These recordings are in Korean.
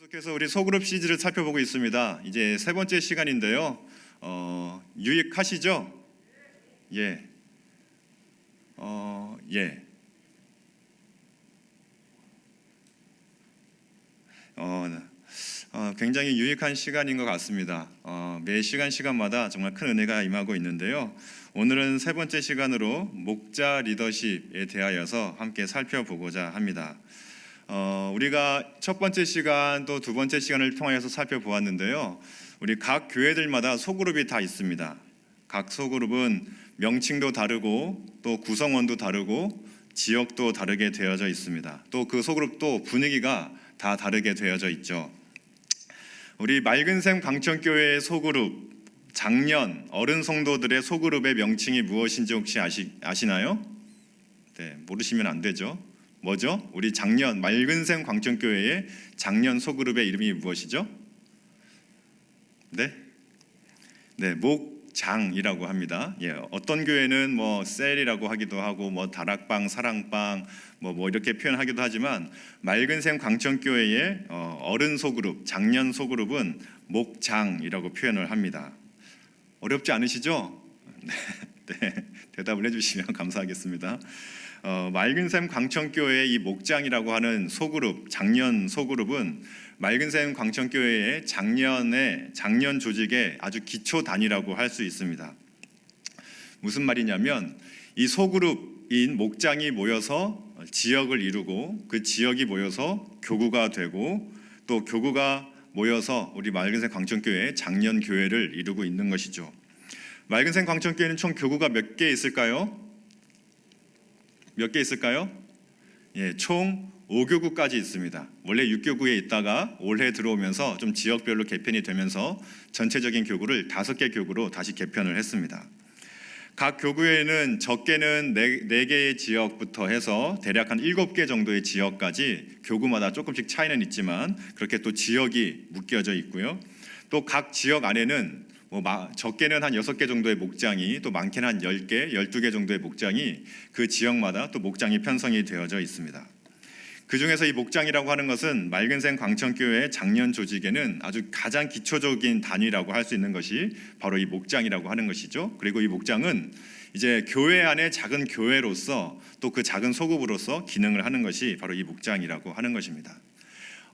계속해서 우리 소그룹 시리즈를 살펴보고 있습니다. 이제 세 번째 시간인데요. 유익하시죠? 예. 예. 굉장히 유익한 시간인 것 같습니다. 매 시간마다 정말 큰 은혜가 임하고 있는데요. 오늘은 세 번째 시간으로 목자 리더십에 대하여서 함께 살펴보고자 합니다. 우리가 첫 번째 시간 또 두 번째 시간을 통하여서 살펴보았는데요. 우리 각 교회들마다 소그룹이 다 있습니다. 각 소그룹은 명칭도 다르고 또 구성원도 다르고 지역도 다르게 되어져 있습니다. 또 그 소그룹도 분위기가 다 다르게 되어져 있죠. 우리 맑은샘 광천교회의 소그룹, 작년 어른 성도들의 소그룹의 명칭이 무엇인지 혹시 아시나요? 네, 모르시면 안 되죠. 뭐죠? 우리 작년 맑은샘 광천교회의 작년 소그룹의 이름이 무엇이죠? 네, 목장이라고 합니다. 예, 어떤 교회는 뭐 셀이라고 하기도 하고 뭐 다락방, 사랑방 뭐 이렇게 표현하기도 하지만 맑은샘 광천교회의 어른 소그룹, 작년 소그룹은 목장이라고 표현을 합니다. 어렵지 않으시죠? 네, 대답을 해주시면 감사하겠습니다. 맑은샘 광천교회의 이 목장이라고 하는 소그룹, 작년 소그룹은 맑은샘 광천교회의 작년 조직의 아주 기초 단위라고 할 수 있습니다. 무슨 말이냐면 이 소그룹인 목장이 모여서 지역을 이루고 그 지역이 모여서 교구가 되고 또 교구가 모여서 우리 맑은샘 광천교회의 작년 교회를 이루고 있는 것이죠. 맑은샘 광천교회는 총 교구가 몇 개 있을까요? 몇 개 있을까요? 예, 총 5교구까지 있습니다. 원래 6교구에 있다가 올해 들어오면서 좀 지역별로 개편이 되면서 전체적인 교구를 5개 교구로 다시 개편을 했습니다. 각 교구에는 적게는 4개의 지역부터 해서 대략 한 7개 정도의 지역까지 교구마다 조금씩 차이는 있지만 그렇게 또 지역이 묶여져 있고요. 또 각 지역 안에는 적게는 한 6개 정도의 목장이 또 많게는 한 10개, 12개 정도의 목장이 그 지역마다 또 목장이 편성이 되어져 있습니다. 그 중에서 이 목장이라고 하는 것은 맑은샘 광천교회의 작년 조직에는 아주 가장 기초적인 단위라고 할 수 있는 것이 바로 이 목장이라고 하는 것이죠. 그리고 이 목장은 이제 교회 안에 작은 교회로서 또 그 작은 소그룹으로서 기능을 하는 것이 바로 이 목장이라고 하는 것입니다.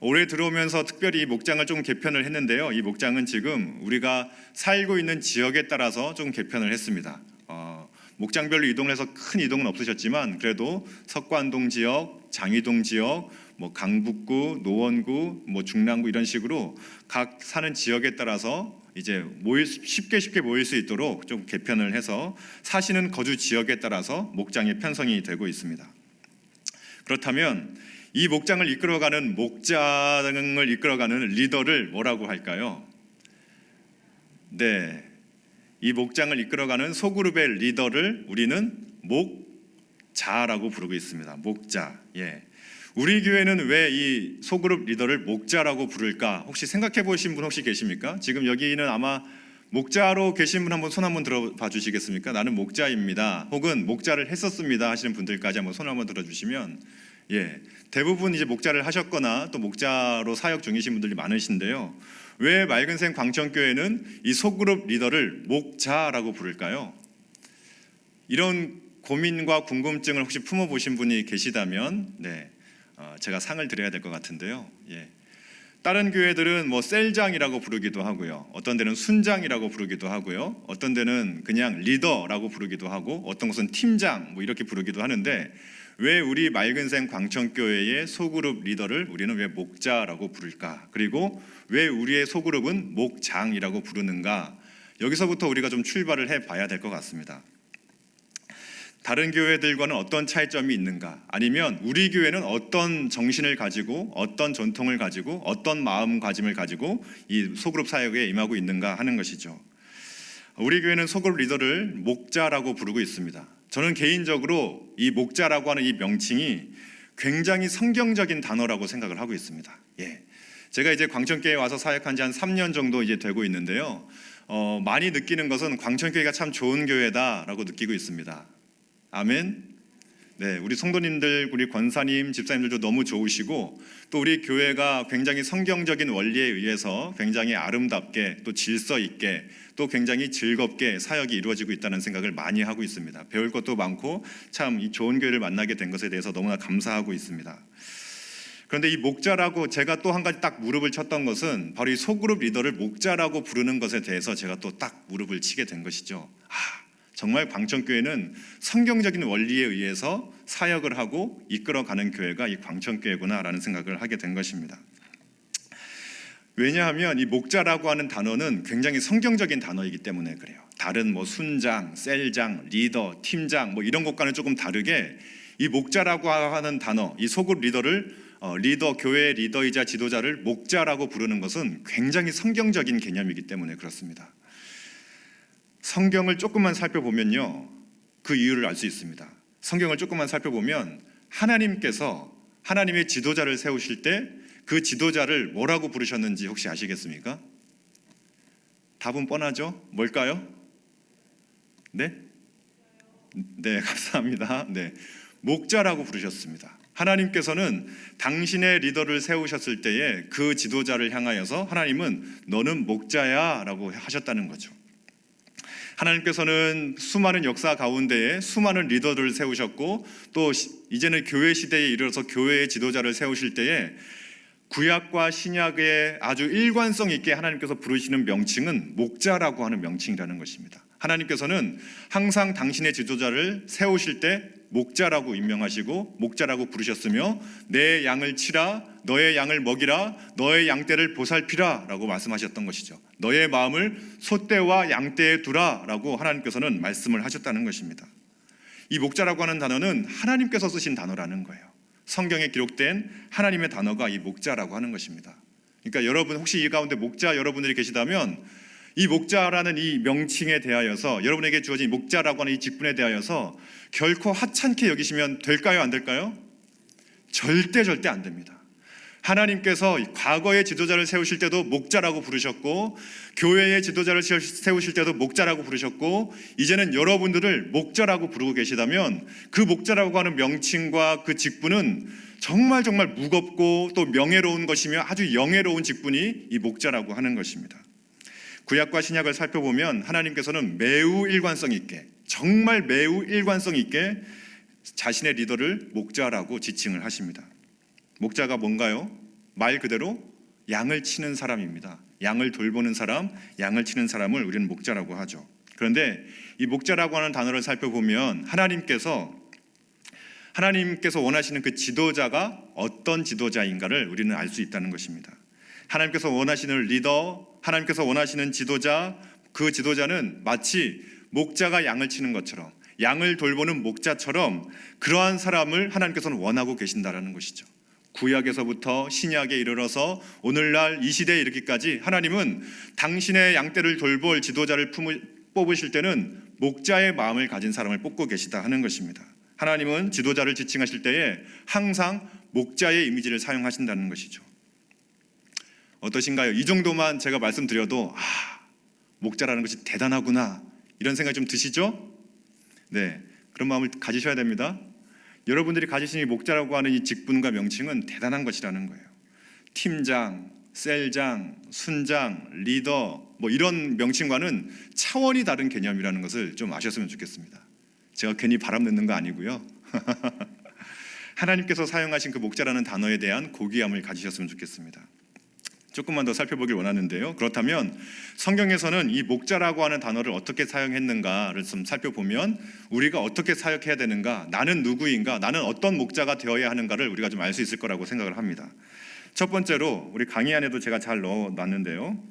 올해 들어오면서 특별히 이 목장을 좀 개편을 했는데요. 이 목장은 지금 우리가 살고 있는 지역에 따라서 좀 개편을 했습니다. 목장별로 이동해서 큰 이동은 없으셨지만 그래도 석관동 지역, 장위동 지역, 강북구, 노원구, 중랑구 이런 식으로 각 사는 지역에 따라서 이제 쉽게 모일 수 있도록 좀 개편을 해서 사시는 거주 지역에 따라서 목장이 편성이 되고 있습니다. 그렇다면 이 목장을 이끌어가는 목장을 이끌어가는 리더를 뭐라고 할까요? 네, 이 목장을 이끌어가는 소그룹의 리더를 우리는 목자라고 부르고 있습니다. 목자. 예. 우리 교회는 왜 이 소그룹 리더를 목자라고 부를까? 혹시 생각해 보신 분 혹시 계십니까? 지금 여기는 아마 목자로 계신 분 한번 손 한번 들어봐 주시겠습니까? 나는 목자입니다. 혹은 목자를 했었습니다 하시는 분들까지 한번 손 한번 들어주시면, 예, 대부분 이제 목자를 하셨거나 또 목자로 사역 중이신 분들이 많으신데요. 왜 맑은샘 광천교회는 이 소그룹 리더를 목자라고 부를까요? 이런 고민과 궁금증을 혹시 품어보신 분이 계시다면 제가 상을 드려야 될 것 같은데요. 예. 다른 교회들은 셀장이라고 부르기도 하고요. 어떤 데는 순장이라고 부르기도 하고요. 어떤 데는 그냥 리더라고 부르기도 하고 어떤 곳은 팀장 이렇게 부르기도 하는데 왜 우리 맑은샘 광천교회의 소그룹 리더를 우리는 왜 목자라고 부를까? 그리고 왜 우리의 소그룹은 목장이라고 부르는가? 여기서부터 우리가 좀 출발을 해봐야 될 것 같습니다. 다른 교회들과는 어떤 차이점이 있는가? 아니면 우리 교회는 어떤 정신을 가지고 어떤 전통을 가지고 어떤 마음가짐을 가지고 이 소그룹 사역에 임하고 있는가 하는 것이죠. 우리 교회는 소그룹 리더를 목자라고 부르고 있습니다. 저는 개인적으로 이 목자라고 하는 이 명칭이 굉장히 성경적인 단어라고 생각을 하고 있습니다. 예. 제가 이제 광천교회에 와서 사역한 지 한 3년 정도 이제 되고 있는데요. 많이 느끼는 것은 광천교회가 참 좋은 교회다라고 느끼고 있습니다. 아멘. 네, 우리 성도님들, 우리 권사님, 집사님들도 너무 좋으시고 또 우리 교회가 굉장히 성경적인 원리에 의해서 굉장히 아름답게 또 질서 있게 또 굉장히 즐겁게 사역이 이루어지고 있다는 생각을 많이 하고 있습니다. 배울 것도 많고 참 이 좋은 교회를 만나게 된 것에 대해서 너무나 감사하고 있습니다. 그런데 이 목자라고 제가 또 한 가지 딱 무릎을 쳤던 것은 바로 이 소그룹 리더를 목자라고 부르는 것에 대해서 제가 또 딱 무릎을 치게 된 것이죠. 정말 광천교회는 성경적인 원리에 의해서 사역을 하고 이끌어가는 교회가 이 광천교회구나라는 생각을 하게 된 것입니다. 왜냐하면 이 목자라고 하는 단어는 굉장히 성경적인 단어이기 때문에 그래요. 다른 뭐 순장, 셀장, 리더, 팀장 뭐 이런 것과는 조금 다르게 이 목자라고 하는 단어, 이 소그룹 리더를 리더, 교회의 리더이자 지도자를 목자라고 부르는 것은 굉장히 성경적인 개념이기 때문에 그렇습니다. 성경을 조금만 살펴보면요, 그 이유를 알 수 있습니다. 성경을 조금만 살펴보면 하나님께서 하나님의 지도자를 세우실 때 그 지도자를 뭐라고 부르셨는지 혹시 아시겠습니까? 답은 뻔하죠? 뭘까요? 네? 네, 감사합니다. 네, 목자라고 부르셨습니다. 하나님께서는 당신의 리더를 세우셨을 때에 그 지도자를 향하여서 하나님은 너는 목자야 라고 하셨다는 거죠. 하나님께서는 수많은 역사 가운데에 수많은 리더들을 세우셨고 또 이제는 교회 시대에 이르러서 교회의 지도자를 세우실 때에 구약과 신약의 아주 일관성 있게 하나님께서 부르시는 명칭은 목자라고 하는 명칭이라는 것입니다. 하나님께서는 항상 당신의 지도자를 세우실 때 목자라고 임명하시고 목자라고 부르셨으며 내 양을 치라, 너의 양을 먹이라, 너의 양떼를 보살피라 라고 말씀하셨던 것이죠. 너의 마음을 소떼와 양떼에 두라 라고 하나님께서는 말씀을 하셨다는 것입니다. 이 목자라고 하는 단어는 하나님께서 쓰신 단어라는 거예요. 성경에 기록된 하나님의 단어가 이 목자라고 하는 것입니다. 그러니까 여러분 혹시 이 가운데 목자 여러분들이 계시다면 이 목자라는 이 명칭에 대하여서 여러분에게 주어진 목자라고 하는 이 직분에 대하여서 결코 하찮게 여기시면 될까요? 안 될까요? 절대 안 됩니다. 하나님께서 과거의 지도자를 세우실 때도 목자라고 부르셨고 교회의 지도자를 세우실 때도 목자라고 부르셨고 이제는 여러분들을 목자라고 부르고 계시다면 그 목자라고 하는 명칭과 그 직분은 정말 무겁고 또 명예로운 것이며 아주 영예로운 직분이 이 목자라고 하는 것입니다. 구약과 신약을 살펴보면 하나님께서는 매우 일관성 있게 정말 매우 일관성 있게 자신의 리더를 목자라고 지칭을 하십니다. 목자가 뭔가요? 말 그대로 양을 치는 사람입니다. 양을 돌보는 사람, 양을 치는 사람을 우리는 목자라고 하죠. 그런데 이 목자라고 하는 단어를 살펴보면 하나님께서 원하시는 그 지도자가 어떤 지도자인가를 우리는 알 수 있다는 것입니다. 하나님께서 원하시는 리더, 하나님께서 원하시는 지도자, 그 지도자는 마치 목자가 양을 치는 것처럼 양을 돌보는 목자처럼 그러한 사람을 하나님께서는 원하고 계신다라는 것이죠. 구약에서부터 신약에 이르러서 오늘날 이 시대에 이르기까지 하나님은 당신의 양떼를 돌볼 지도자를 뽑으실 때는 목자의 마음을 가진 사람을 뽑고 계시다 하는 것입니다. 하나님은 지도자를 지칭하실 때에 항상 목자의 이미지를 사용하신다는 것이죠. 어떠신가요? 이 정도만 제가 말씀드려도 목자라는 것이 대단하구나 이런 생각이 좀 드시죠? 네, 그런 마음을 가지셔야 됩니다. 여러분들이 가지신 이 목자라고 하는 이 직분과 명칭은 대단한 것이라는 거예요. 팀장, 셀장, 순장, 리더 뭐 이런 명칭과는 차원이 다른 개념이라는 것을 좀 아셨으면 좋겠습니다. 제가 괜히 바람 넣는 거 아니고요. 하나님께서 사용하신 그 목자라는 단어에 대한 고귀함을 가지셨으면 좋겠습니다. 조금만 더 살펴보길 원하는데요. 그렇다면 성경에서는 이 목자라고 하는 단어를 어떻게 사용했는가를 좀 살펴보면 우리가 어떻게 사역해야 되는가, 나는 누구인가, 나는 어떤 목자가 되어야 하는가를 우리가 좀 알 수 있을 거라고 생각을 합니다. 첫 번째로 우리 강의 안에도 제가 잘 넣어놨는데요.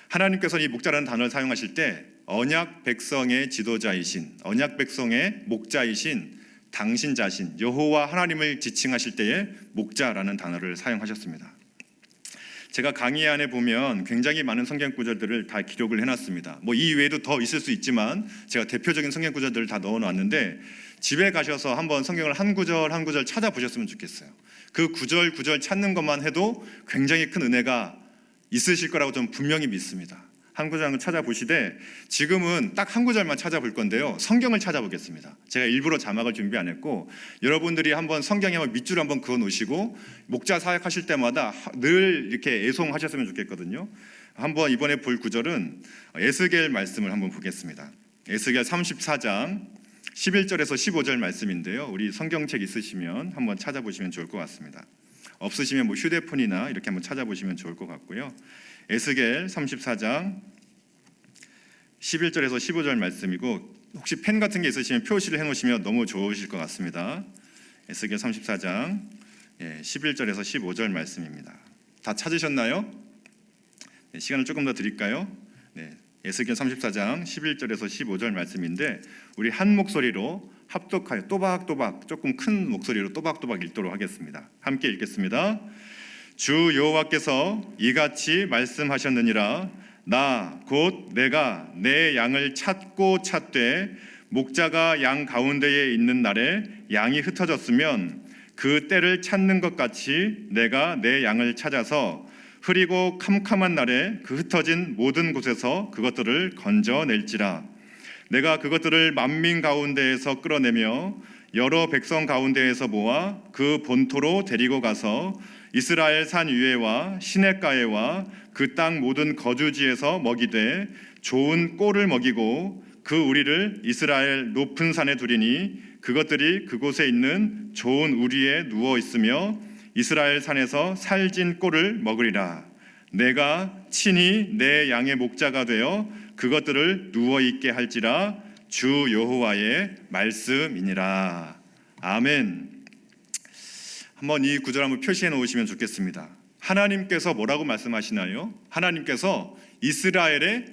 하나님께서 이 목자라는 단어를 사용하실 때 언약 백성의 지도자이신, 언약 백성의 목자이신 당신 자신 여호와 하나님을 지칭하실 때에 목자라는 단어를 사용하셨습니다. 제가 강의 안에 보면 굉장히 많은 성경 구절들을 다 기록을 해놨습니다. 뭐 이 외에도 더 있을 수 있지만 제가 대표적인 성경 구절들을 다 넣어놨는데 집에 가셔서 한번 성경을 한 구절 한 구절 찾아보셨으면 좋겠어요. 그 구절 찾는 것만 해도 굉장히 큰 은혜가 있으실 거라고 저는 분명히 믿습니다. 한 구절을 찾아보시되 지금은 딱 한 구절만 찾아볼 건데요. 성경을 찾아보겠습니다. 제가 일부러 자막을 준비 안 했고 여러분들이 한번 성경에 한번 밑줄 한번 그어 놓으시고 목자 사역하실 때마다 늘 이렇게 애송하셨으면 좋겠거든요. 한번 이번에 볼 구절은 에스겔 말씀을 한번 보겠습니다. 에스겔 34장 11절에서 15절 말씀인데요. 우리 성경책 있으시면 한번 찾아보시면 좋을 것 같습니다. 없으시면 뭐 휴대폰이나 이렇게 한번 찾아보시면 좋을 것 같고요. 에스겔 34장 11절에서 15절 말씀이고 혹시 펜 같은 게 있으시면 표시를 해놓으시면 너무 좋으실 것 같습니다. 에스겔 34장 11절에서 15절 말씀입니다. 다 찾으셨나요? 시간을 조금 더 드릴까요? 에스겔 34장 11절에서 15절 말씀인데 우리 한 목소리로 합독하여 또박또박 조금 큰 목소리로 또박또박 읽도록 하겠습니다. 함께 읽겠습니다. 주 여호와께서 이같이 말씀하셨느니라. 나 곧 내가 내 양을 찾고 찾되 목자가 양 가운데에 있는 날에 양이 흩어졌으면 그 때를 찾는 것 같이 내가 내 양을 찾아서 흐리고 캄캄한 날에 그 흩어진 모든 곳에서 그것들을 건져낼지라. 내가 그것들을 만민 가운데에서 끌어내며 여러 백성 가운데에서 모아 그 본토로 데리고 가서 이스라엘 산 위에와 시냇가에와 그 땅 모든 거주지에서 먹이되 좋은 꼴을 먹이고 그 우리를 이스라엘 높은 산에 두리니 그것들이 그곳에 있는 좋은 우리에 누워 있으며 이스라엘 산에서 살진 꼴을 먹으리라. 내가 친히 내 양의 목자가 되어 그것들을 누워 있게 할지라. 주 여호와의 말씀이니라. 아멘. 한번 이 구절 한번 표시해 놓으시면 좋겠습니다. 하나님께서 뭐라고 말씀하시나요? 하나님께서 이스라엘의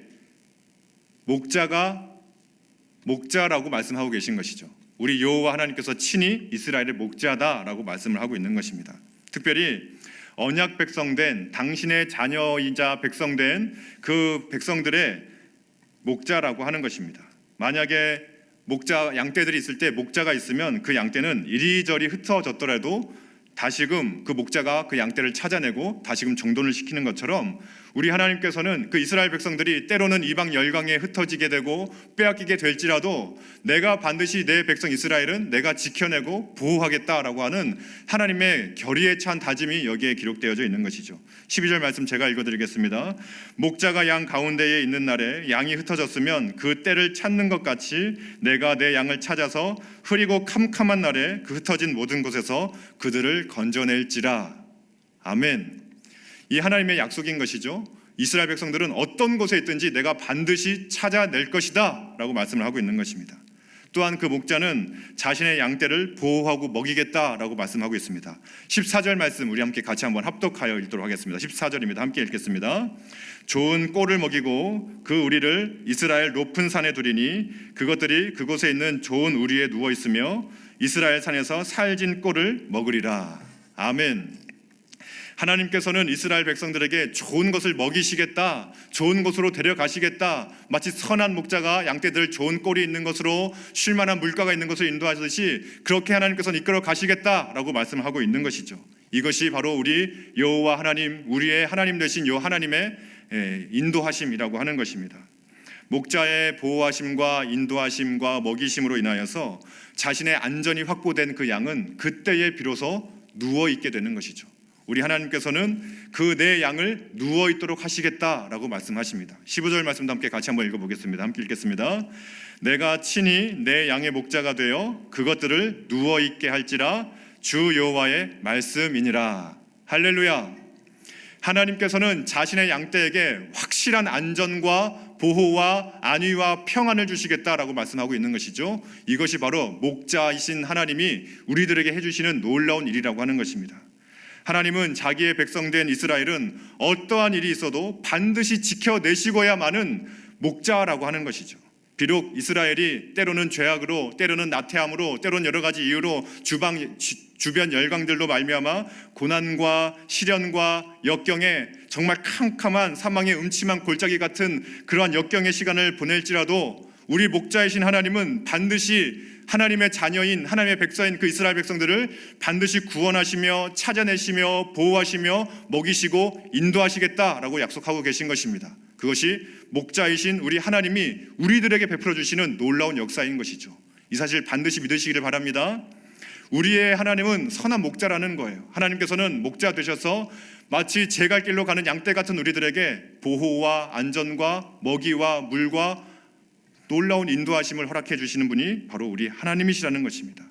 목자라고 말씀하고 계신 것이죠. 우리 여호와 하나님께서 친히 이스라엘의 목자다라고 말씀을 하고 있는 것입니다. 특별히 언약 백성된 당신의 자녀이자 백성된 그 백성들의 목자라고 하는 것입니다. 만약에 양떼들이 있을 때 목자가 있으면 그 양떼는 이리저리 흩어졌더라도 다시금 그 목자가 그 양떼를 찾아내고 다시금 정돈을 시키는 것처럼 우리 하나님께서는 그 이스라엘 백성들이 때로는 이방 열강에 흩어지게 되고 빼앗기게 될지라도 내가 반드시 내 백성 이스라엘은 내가 지켜내고 보호하겠다라고 하는 하나님의 결의에 찬 다짐이 여기에 기록되어져 있는 것이죠. 12절 말씀 제가 읽어드리겠습니다. 목자가 양 가운데에 있는 날에 양이 흩어졌으면 그 때를 찾는 것 같이 내가 내 양을 찾아서 흐리고 캄캄한 날에 그 흩어진 모든 곳에서 그들을 건져낼지라. 아멘. 이 하나님의 약속인 것이죠. 이스라엘 백성들은 어떤 곳에 있든지 내가 반드시 찾아낼 것이다 라고 말씀을 하고 있는 것입니다. 또한 그 목자는 자신의 양떼를 보호하고 먹이겠다라고 말씀하고 있습니다. 14절 말씀 우리 함께 같이 한번 합독하여 읽도록 하겠습니다. 14절입니다. 함께 읽겠습니다. 좋은 꼴을 먹이고 그 우리를 이스라엘 높은 산에 두리니 그것들이 그곳에 있는 좋은 우리에 누워 있으며 이스라엘 산에서 살진 꼴을 먹으리라. 아멘. 하나님께서는 이스라엘 백성들에게 좋은 것을 먹이시겠다, 좋은 곳으로 데려가시겠다, 마치 선한 목자가 양떼들 좋은 꼴이 있는 것으로 쉴만한 물가가 있는 것을 인도하듯이 그렇게 하나님께서는 이끌어 가시겠다라고 말씀을 하고 있는 것이죠. 이것이 바로 우리 여호와 하나님, 우리의 하나님 되신 여 하나님의 인도하심이라고 하는 것입니다. 목자의 보호하심과 인도하심과 먹이심으로 인하여서 자신의 안전이 확보된 그 양은 그때에 비로소 누워있게 되는 것이죠. 우리 하나님께서는 그 내 양을 누워있도록 하시겠다라고 말씀하십니다. 15절 말씀도 함께 같이 한번 읽어보겠습니다. 함께 읽겠습니다. 내가 친히 내 양의 목자가 되어 그것들을 누워있게 할지라. 주 여호와의 말씀이니라. 할렐루야. 하나님께서는 자신의 양떼에게 확실한 안전과 보호와 안위와 평안을 주시겠다라고 말씀하고 있는 것이죠. 이것이 바로 목자이신 하나님이 우리들에게 해주시는 놀라운 일이라고 하는 것입니다. 하나님은 자기의 백성된 이스라엘은 어떠한 일이 있어도 반드시 지켜내시고야만은 목자라고 하는 것이죠. 비록 이스라엘이 때로는 죄악으로, 때로는 나태함으로, 때로는 여러 가지 이유로 주변 열강들로 말미암아 고난과 시련과 역경에 정말 캄캄한 사망의 음침한 골짜기 같은 그러한 역경의 시간을 보낼지라도 우리 목자이신 하나님은 반드시 하나님의 자녀인 하나님의 백성인 그 이스라엘 백성들을 반드시 구원하시며 찾아내시며 보호하시며 먹이시고 인도하시겠다라고 약속하고 계신 것입니다. 그것이 목자이신 우리 하나님이 우리들에게 베풀어 주시는 놀라운 역사인 것이죠. 이 사실 반드시 믿으시기를 바랍니다. 우리의 하나님은 선한 목자라는 거예요. 하나님께서는 목자 되셔서 마치 제 갈 길로 가는 양떼 같은 우리들에게 보호와 안전과 먹이와 물과 놀라운 인도하심을 허락해 주시는 분이 바로 우리 하나님이시라는 것입니다.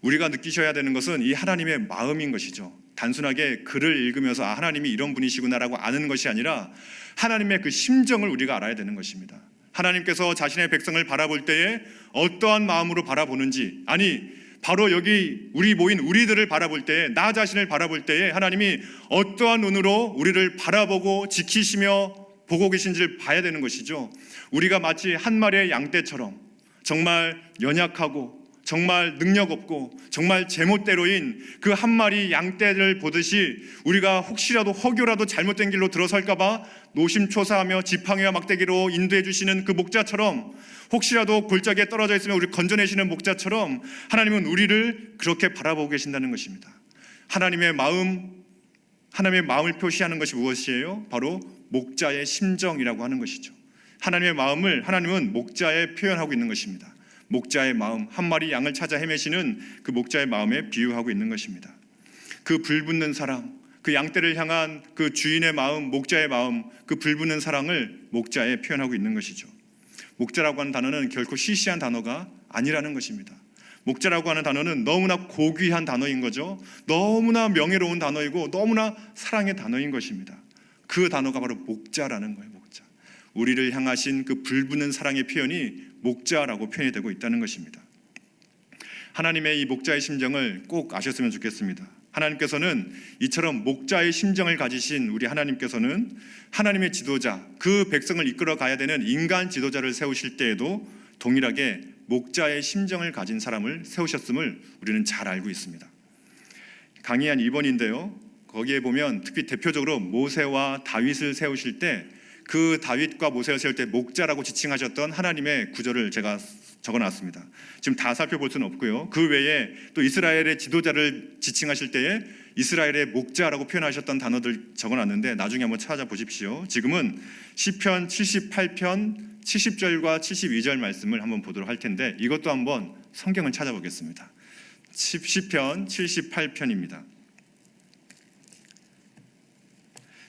우리가 느끼셔야 되는 것은 이 하나님의 마음인 것이죠. 단순하게 글을 읽으면서 하나님이 이런 분이시구나라고 아는 것이 아니라 하나님의 그 심정을 우리가 알아야 되는 것입니다. 하나님께서 자신의 백성을 바라볼 때에 어떠한 마음으로 바라보는지, 아니 바로 여기 우리 모인 우리들을 바라볼 때에, 나 자신을 바라볼 때에 하나님이 어떠한 눈으로 우리를 바라보고 지키시며 보고 계신지를 봐야 되는 것이죠. 우리가 마치 한 마리의 양떼처럼 정말 연약하고 정말 능력 없고 정말 제멋대로인 그 한 마리 양떼를 보듯이 우리가 혹시라도 허교라도 잘못된 길로 들어설까 봐 노심초사하며 지팡이와 막대기로 인도해 주시는 그 목자처럼, 혹시라도 골짜기에 떨어져 있으면 우리를 건져내시는 목자처럼 하나님은 우리를 그렇게 바라보고 계신다는 것입니다. 하나님의 마음을 표시하는 것이 무엇이에요? 바로 목자의 심정이라고 하는 것이죠. 하나님의 마음을 하나님은 목자에 표현하고 있는 것입니다. 목자의 마음, 한 마리 양을 찾아 헤매시는 그 목자의 마음에 비유하고 있는 것입니다. 그 불붙는 사랑, 그 양떼를 향한 그 주인의 마음, 목자의 마음, 그 불붙는 사랑을 목자에 표현하고 있는 것이죠. 목자라고 하는 단어는 결코 시시한 단어가 아니라는 것입니다. 목자라고 하는 단어는 너무나 고귀한 단어인 거죠. 너무나 명예로운 단어이고 너무나 사랑의 단어인 것입니다. 그 단어가 바로 목자라는 거예요. 목자. 우리를 향하신 그 불붙는 사랑의 표현이 목자라고 표현이 되고 있다는 것입니다. 하나님의 이 목자의 심정을 꼭 아셨으면 좋겠습니다. 하나님께서는 이처럼 목자의 심정을 가지신 우리 하나님께서는 하나님의 지도자, 그 백성을 이끌어 가야 되는 인간 지도자를 세우실 때에도 동일하게 목자의 심정을 가진 사람을 세우셨음을 우리는 잘 알고 있습니다. 강의 한 2번인데요. 거기에 보면 특히 대표적으로 모세와 다윗을 세우실 때, 그 다윗과 모세를 세울 때 목자라고 지칭하셨던 하나님의 구절을 제가 적어놨습니다. 지금 다 살펴볼 수는 없고요. 그 외에 또 이스라엘의 지도자를 지칭하실 때에 이스라엘의 목자라고 표현하셨던 단어들 적어놨는데 나중에 한번 찾아보십시오. 지금은 시편 78편 70절과 72절 말씀을 한번 보도록 할 텐데, 이것도 한번 성경을 찾아보겠습니다. 시편 78편입니다.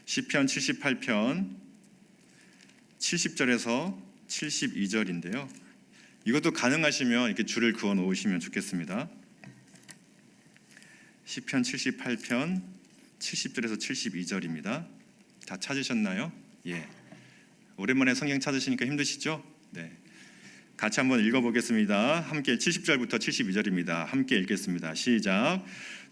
시편 78편 70절에서 72절인데요. 이것도 가능하시면 이렇게 줄을 그어 놓으시면 좋겠습니다. 시편 78편 70절에서 72절입니다. 다 찾으셨나요? 예. 오랜만에 성경 찾으시니까 힘드시죠? 네. 같이 한번 읽어보겠습니다. 함께 70절부터 72절입니다. 함께 읽겠습니다. 시작.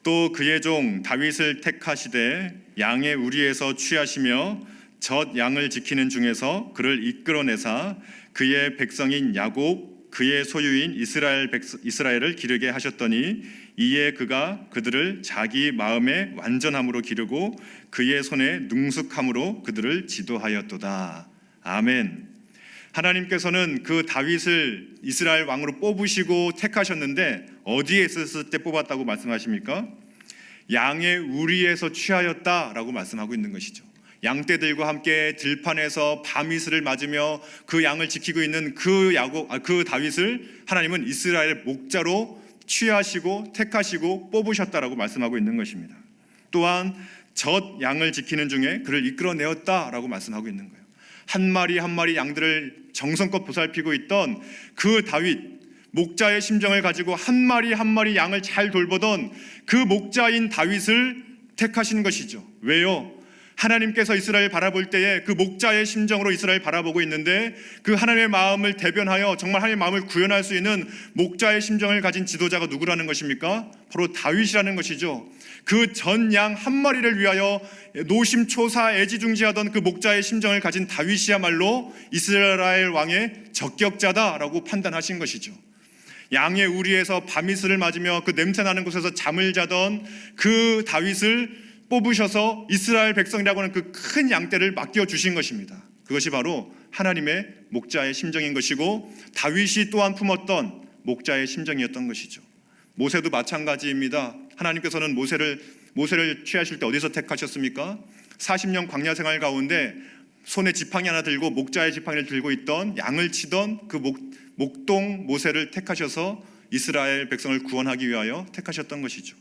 또 그의 종 다윗을 택하시되 양의 우리에서 취하시며 젖 양을 지키는 중에서 그를 이끌어내사 그의 백성인 야곱 그의 소유인 이스라엘을 기르게 하셨더니 이에 그가 그들을 자기 마음의 완전함으로 기르고 그의 손에 능숙함으로 그들을 지도하였도다. 아멘. 하나님께서는 그 다윗을 이스라엘 왕으로 뽑으시고 택하셨는데 어디에 있었을 때 뽑았다고 말씀하십니까? 양의 우리에서 취하였다라고 말씀하고 있는 것이죠. 양떼들과 함께 들판에서 밤이슬을 맞으며 그 양을 지키고 있는 그 다윗을 하나님은 이스라엘의 목자로 취하시고 택하시고 뽑으셨다라고 말씀하고 있는 것입니다. 또한 젖 양을 지키는 중에 그를 이끌어내었다라고 말씀하고 있는 거예요. 한 마리 한 마리 양들을 정성껏 보살피고 있던 그 다윗, 목자의 심정을 가지고 한 마리 한 마리 양을 잘 돌보던 그 목자인 다윗을 택하신 것이죠. 왜요? 하나님께서 이스라엘 바라볼 때에 그 목자의 심정으로 이스라엘 바라보고 있는데, 그 하나님의 마음을 대변하여 정말 하나님의 마음을 구현할 수 있는 목자의 심정을 가진 지도자가 누구라는 것입니까? 바로 다윗이라는 것이죠. 그 전 양 한 마리를 위하여 노심초사 애지중지하던 그 목자의 심정을 가진 다윗이야말로 이스라엘 왕의 적격자다라고 판단하신 것이죠. 양의 우리에서 밤이슬을 맞으며 그 냄새나는 곳에서 잠을 자던 그 다윗을 뽑으셔서 이스라엘 백성이라고 하는 그 큰 양떼를 맡겨주신 것입니다. 그것이 바로 하나님의 목자의 심정인 것이고 다윗이 또한 품었던 목자의 심정이었던 것이죠. 모세도 마찬가지입니다. 하나님께서는 모세를 취하실 때 어디서 택하셨습니까? 40년 광야 생활 가운데 손에 지팡이 하나 들고 목자의 지팡이를 들고 있던 양을 치던 그 목동 모세를 택하셔서 이스라엘 백성을 구원하기 위하여 택하셨던 것이죠.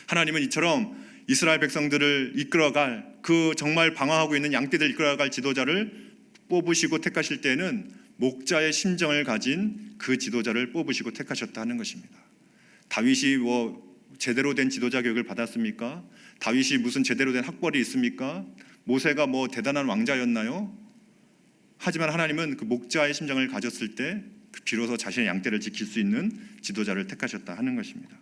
하나님은 이처럼 이스라엘 백성들을 이끌어갈 그 정말 방황하고 있는 양떼들 이끌어갈 지도자를 뽑으시고 택하실 때에는 목자의 심정을 가진 그 지도자를 뽑으시고 택하셨다 하는 것입니다. 다윗이 제대로 된 지도자 교육을 받았습니까? 다윗이 무슨 제대로 된 학벌이 있습니까? 모세가 대단한 왕자였나요? 하지만 하나님은 그 목자의 심정을 가졌을 때 비로소 자신의 양떼를 지킬 수 있는 지도자를 택하셨다 하는 것입니다.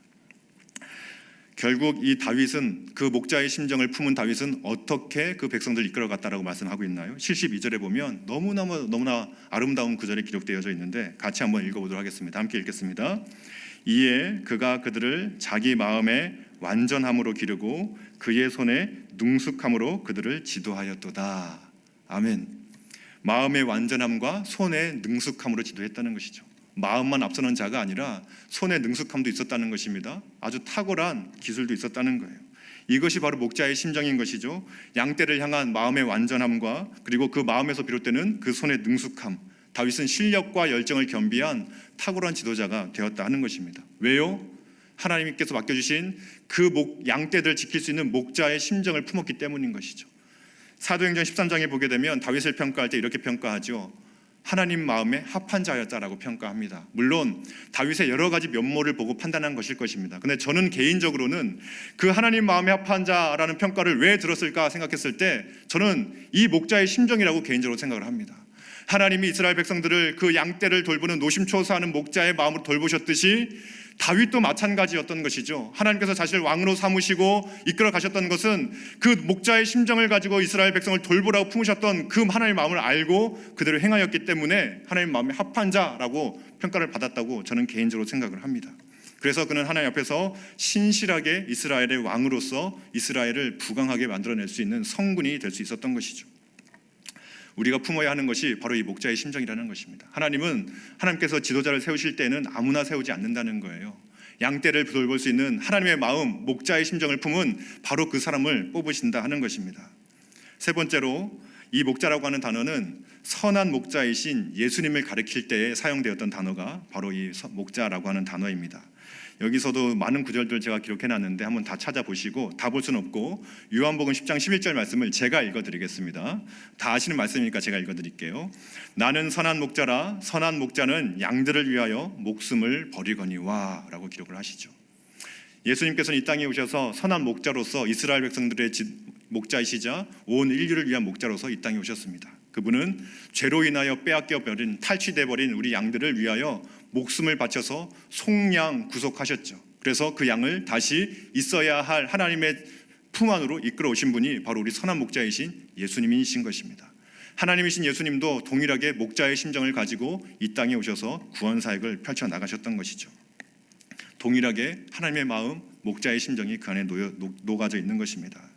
결국 이 다윗은, 그 목자의 심정을 품은 다윗은 어떻게 그 백성들을 이끌어갔다라고 말씀하고 있나요? 72절에 보면 너무나 아름다운 구절이 기록되어져 있는데 같이 한번 읽어보도록 하겠습니다. 함께 읽겠습니다. 이에 그가 그들을 자기 마음의 완전함으로 기르고 그의 손에 능숙함으로 그들을 지도하였도다. 아멘. 마음의 완전함과 손의 능숙함으로 지도했다는 것이죠. 마음만 앞서는 자가 아니라 손의 능숙함도 있었다는 것입니다. 아주 탁월한 기술도 있었다는 거예요. 이것이 바로 목자의 심정인 것이죠. 양떼를 향한 마음의 완전함과 그리고 그 마음에서 비롯되는 그 손의 능숙함. 다윗은 실력과 열정을 겸비한 탁월한 지도자가 되었다 하는 것입니다. 왜요? 하나님께서 맡겨주신 그 양떼들을 지킬 수 있는 목자의 심정을 품었기 때문인 것이죠. 사도행전 13장에 보게 되면 다윗을 평가할 때 이렇게 평가하죠. 하나님 마음에 합한 자였다라고 평가합니다. 물론 다윗의 여러 가지 면모를 보고 판단한 것일 것입니다. 근데 저는 개인적으로는 그 하나님 마음에 합한 자라는 평가를 왜 들었을까 생각했을 때 저는 이 목자의 심정이라고 개인적으로 생각을 합니다. 하나님이 이스라엘 백성들을 그 양떼를 돌보는 노심초사하는 목자의 마음으로 돌보셨듯이 다윗도 마찬가지였던 것이죠. 하나님께서 자신을 왕으로 삼으시고 이끌어 가셨던 것은 그 목자의 심정을 가지고 이스라엘 백성을 돌보라고 품으셨던 그 하나님의 마음을 알고 그대로 행하였기 때문에 하나님 마음에 합한 자라고 평가를 받았다고 저는 개인적으로 생각을 합니다. 그래서 그는 하나님 앞에서 신실하게 이스라엘의 왕으로서 이스라엘을 부강하게 만들어낼 수 있는 성군이 될 수 있었던 것이죠. 우리가 품어야 하는 것이 바로 이 목자의 심정이라는 것입니다. 하나님께서 지도자를 세우실 때는 아무나 세우지 않는다는 거예요. 양떼를 돌볼 수 있는 하나님의 마음, 목자의 심정을 품은 바로 그 사람을 뽑으신다 하는 것입니다. 세 번째로 이 목자라고 하는 단어는 선한 목자이신 예수님을 가리킬 때에 사용되었던 단어가 바로 이 목자라고 하는 단어입니다. 여기서도 많은 구절들을 제가 기록해놨는데 한번 다 찾아보시고 다 볼 수는 없고 요한복음 10장 11절 말씀을 제가 읽어드리겠습니다. 다 아시는 말씀이니까 제가 읽어드릴게요. 나는 선한 목자라 선한 목자는 양들을 위하여 목숨을 버리거니와 라고 기록을 하시죠. 예수님께서는 이 땅에 오셔서 선한 목자로서 이스라엘 백성들의 목자이시자 온 인류를 위한 목자로서 이 땅에 오셨습니다. 그분은 죄로 인하여 빼앗겨버린 탈취돼버린 우리 양들을 위하여 목숨을 바쳐서 속량 구속하셨죠. 그래서 그 양을 다시 있어야 할 하나님의 품 안으로 이끌어 오신 분이 바로 우리 선한 목자이신 예수님이신 것입니다. 하나님이신 예수님도 동일하게 목자의 심정을 가지고 이 땅에 오셔서 구원 사역을 펼쳐 나가셨던 것이죠. 동일하게 하나님의 마음, 목자의 심정이 그 안에 녹아져 있는 것입니다.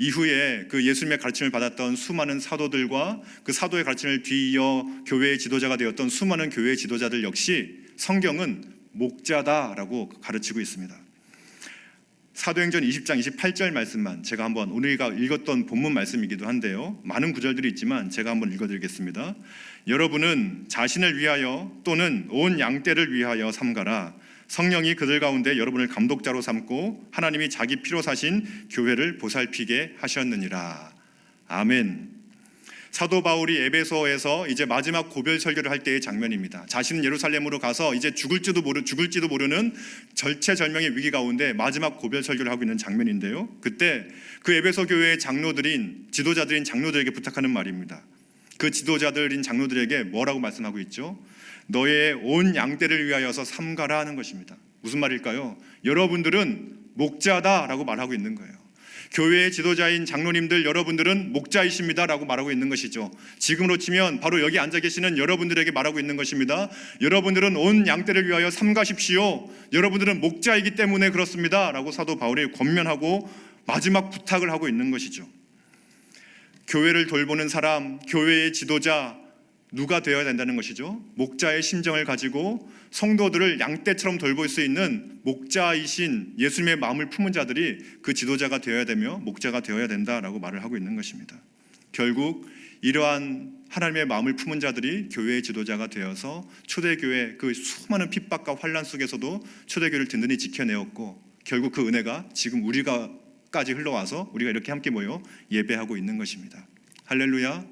이후에 그 예수님의 가르침을 받았던 수많은 사도들과 그 사도의 가르침을 뒤이어 교회의 지도자가 되었던 수많은 교회의 지도자들 역시 성경은 목자다라고 가르치고 있습니다. 사도행전 20장 28절 말씀만 제가 한번 오늘가 읽었던 본문 말씀이기도 한데요. 많은 구절들이 있지만 제가 한번 읽어드리겠습니다. 여러분은 자신을 위하여 또는 온 양떼를 위하여 삼가라. 성령이 그들 가운데 여러분을 감독자로 삼고 하나님이 자기 피로 사신 교회를 보살피게 하셨느니라. 아멘. 사도 바울이 에베소에서 이제 마지막 고별 설교를 할 때의 장면입니다. 자신은 예루살렘으로 가서 이제 죽을지도 모르는 절체절명의 위기 가운데 마지막 고별 설교를 하고 있는 장면인데요. 그때 그 에베소 교회의 지도자들인 장로들에게 부탁하는 말입니다. 그 지도자들인 장로들에게 뭐라고 말씀하고 있죠? 너의 온 양떼를 위하여서 삼가라 하는 것입니다. 무슨 말일까요? 여러분들은 목자다라고 말하고 있는 거예요. 교회의 지도자인 장로님들 여러분들은 목자이십니다라고 말하고 있는 것이죠. 지금으로 치면 바로 여기 앉아 계시는 여러분들에게 말하고 있는 것입니다. 여러분들은 온 양떼를 위하여 삼가십시오. 여러분들은 목자이기 때문에 그렇습니다 라고 사도 바울이 권면하고 마지막 부탁을 하고 있는 것이죠. 교회를 돌보는 사람, 교회의 지도자 누가 되어야 된다는 것이죠? 목자의 심정을 가지고 성도들을 양떼처럼 돌볼 수 있는 목자이신 예수님의 마음을 품은 자들이 그 지도자가 되어야 되며 목자가 되어야 된다라고 말을 하고 있는 것입니다. 결국 이러한 하나님의 마음을 품은 자들이 교회의 지도자가 되어서 초대교회 그 수많은 핍박과 환난 속에서도 초대교회를 든든히 지켜내었고, 결국 그 은혜가 지금 우리가까지 흘러와서 우리가 이렇게 함께 모여 예배하고 있는 것입니다. 할렐루야.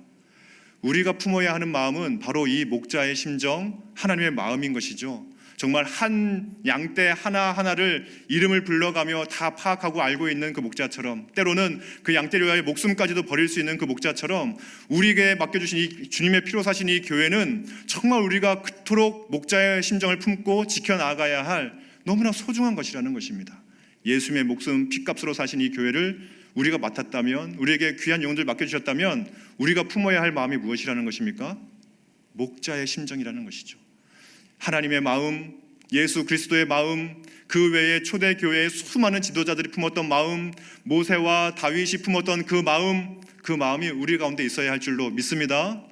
우리가 품어야 하는 마음은 바로 이 목자의 심정, 하나님의 마음인 것이죠. 정말 한 양떼 하나하나를 이름을 불러가며 다 파악하고 알고 있는 그 목자처럼, 때로는 그 양떼를 위하여 목숨까지도 버릴 수 있는 그 목자처럼, 우리에게 맡겨주신 이 주님의 피로 사신 이 교회는 정말 우리가 그토록 목자의 심정을 품고 지켜나가야 할 너무나 소중한 것이라는 것입니다. 예수님의 목숨 피값으로 사신 이 교회를 우리가 맡았다면, 우리에게 귀한 영혼들 맡겨주셨다면 우리가 품어야 할 마음이 무엇이라는 것입니까? 목자의 심정이라는 것이죠. 하나님의 마음, 예수 그리스도의 마음, 그 외에 초대교회의 수많은 지도자들이 품었던 마음, 모세와 다윗이 품었던 그 마음이 우리 가운데 있어야 할 줄로 믿습니다.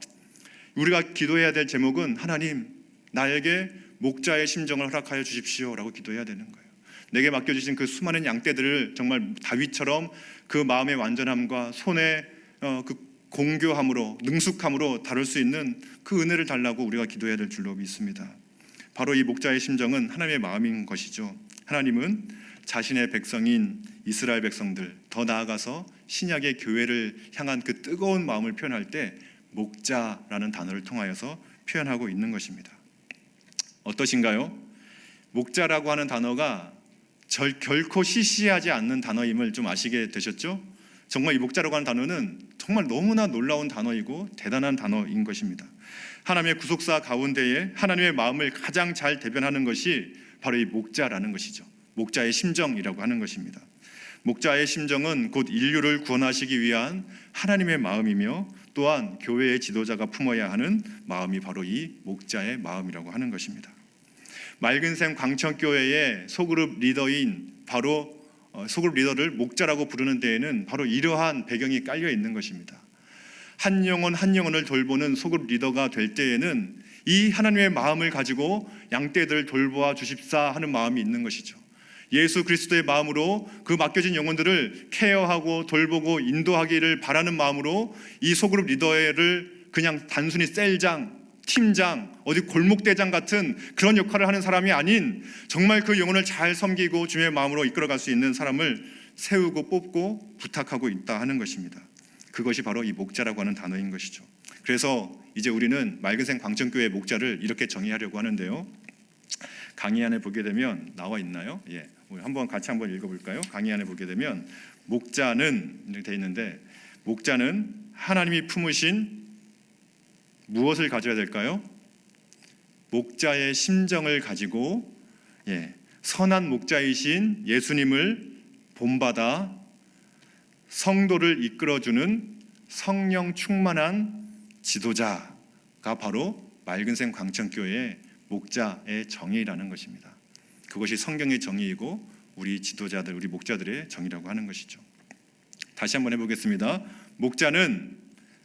우리가 기도해야 될 제목은, 하나님 나에게 목자의 심정을 허락하여 주십시오 라고 기도해야 되는 거예요. 내게 맡겨주신 그 수많은 양떼들을 정말 다윗처럼 그 마음의 완전함과 손의 그 공교함으로, 능숙함으로 다룰 수 있는 그 은혜를 달라고 우리가 기도해야 될 줄로 믿습니다. 바로 이 목자의 심정은 하나님의 마음인 것이죠. 하나님은 자신의 백성인 이스라엘 백성들, 더 나아가서 신약의 교회를 향한 그 뜨거운 마음을 표현할 때 목자라는 단어를 통하여서 표현하고 있는 것입니다. 어떠신가요? 목자라고 하는 단어가 결코 시시하지 않는 단어임을 좀 아시게 되셨죠? 정말 이 목자라고 하는 단어는 정말 너무나 놀라운 단어이고 대단한 단어인 것입니다. 하나님의 구속사 가운데에 하나님의 마음을 가장 잘 대변하는 것이 바로 이 목자라는 것이죠. 목자의 심정이라고 하는 것입니다. 목자의 심정은 곧 인류를 구원하시기 위한 하나님의 마음이며, 또한 교회의 지도자가 품어야 하는 마음이 바로 이 목자의 마음이라고 하는 것입니다. 맑은샘 광천교회의 소그룹 리더인, 바로 소그룹 리더를 목자라고 부르는 데에는 바로 이러한 배경이 깔려 있는 것입니다. 한 영혼 한 영혼을 돌보는 소그룹 리더가 될 때에는 이 하나님의 마음을 가지고 양떼들을 돌보아 주십사 하는 마음이 있는 것이죠. 예수 그리스도의 마음으로 그 맡겨진 영혼들을 케어하고 돌보고 인도하기를 바라는 마음으로 이 소그룹 리더를 그냥 단순히 셀장, 팀장, 어디 골목대장 같은 그런 역할을 하는 사람이 아닌, 정말 그 영혼을 잘 섬기고 주님의 마음으로 이끌어갈 수 있는 사람을 세우고 뽑고 부탁하고 있다 하는 것입니다. 그것이 바로 이 목자라고 하는 단어인 것이죠. 그래서 이제 우리는 맑은샘 광천교회 목자를 이렇게 정의하려고 하는데요. 강의 안에 보게 되면 나와 있나요? 예, 우리 같이 한번 읽어볼까요? 강의 안에 보게 되면 목자는 이렇게 돼 있는데, 목자는 하나님이 품으신 무엇을 가져야 될까요? 목자의 심정을 가지고, 선한 목자이신 예수님을 본받아 성도를 이끌어주는 성령 충만한 지도자가 바로 맑은샘 광천교회의 목자의 정의라는 것입니다. 그것이 성경의 정의이고 우리 지도자들, 우리 목자들의 정의라고 하는 것이죠. 다시 한번 해보겠습니다. 목자는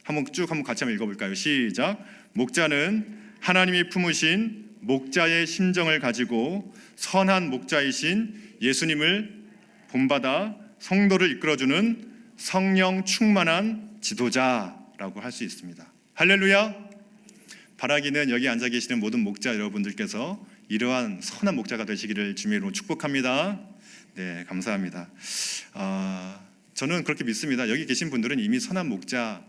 한번 같이 한번 읽어볼까요? 시작. 목자는 하나님이 품으신 목자의 심정을 가지고 선한 목자이신 예수님을 본받아 성도를 이끌어주는 성령 충만한 지도자라고 할 수 있습니다. 할렐루야. 바라기는 여기 앉아 계시는 모든 목자 여러분들께서 이러한 선한 목자가 되시기를 주님의 이름으로 축복합니다. 네, 감사합니다. 저는 그렇게 믿습니다. 여기 계신 분들은 이미 선한 목자,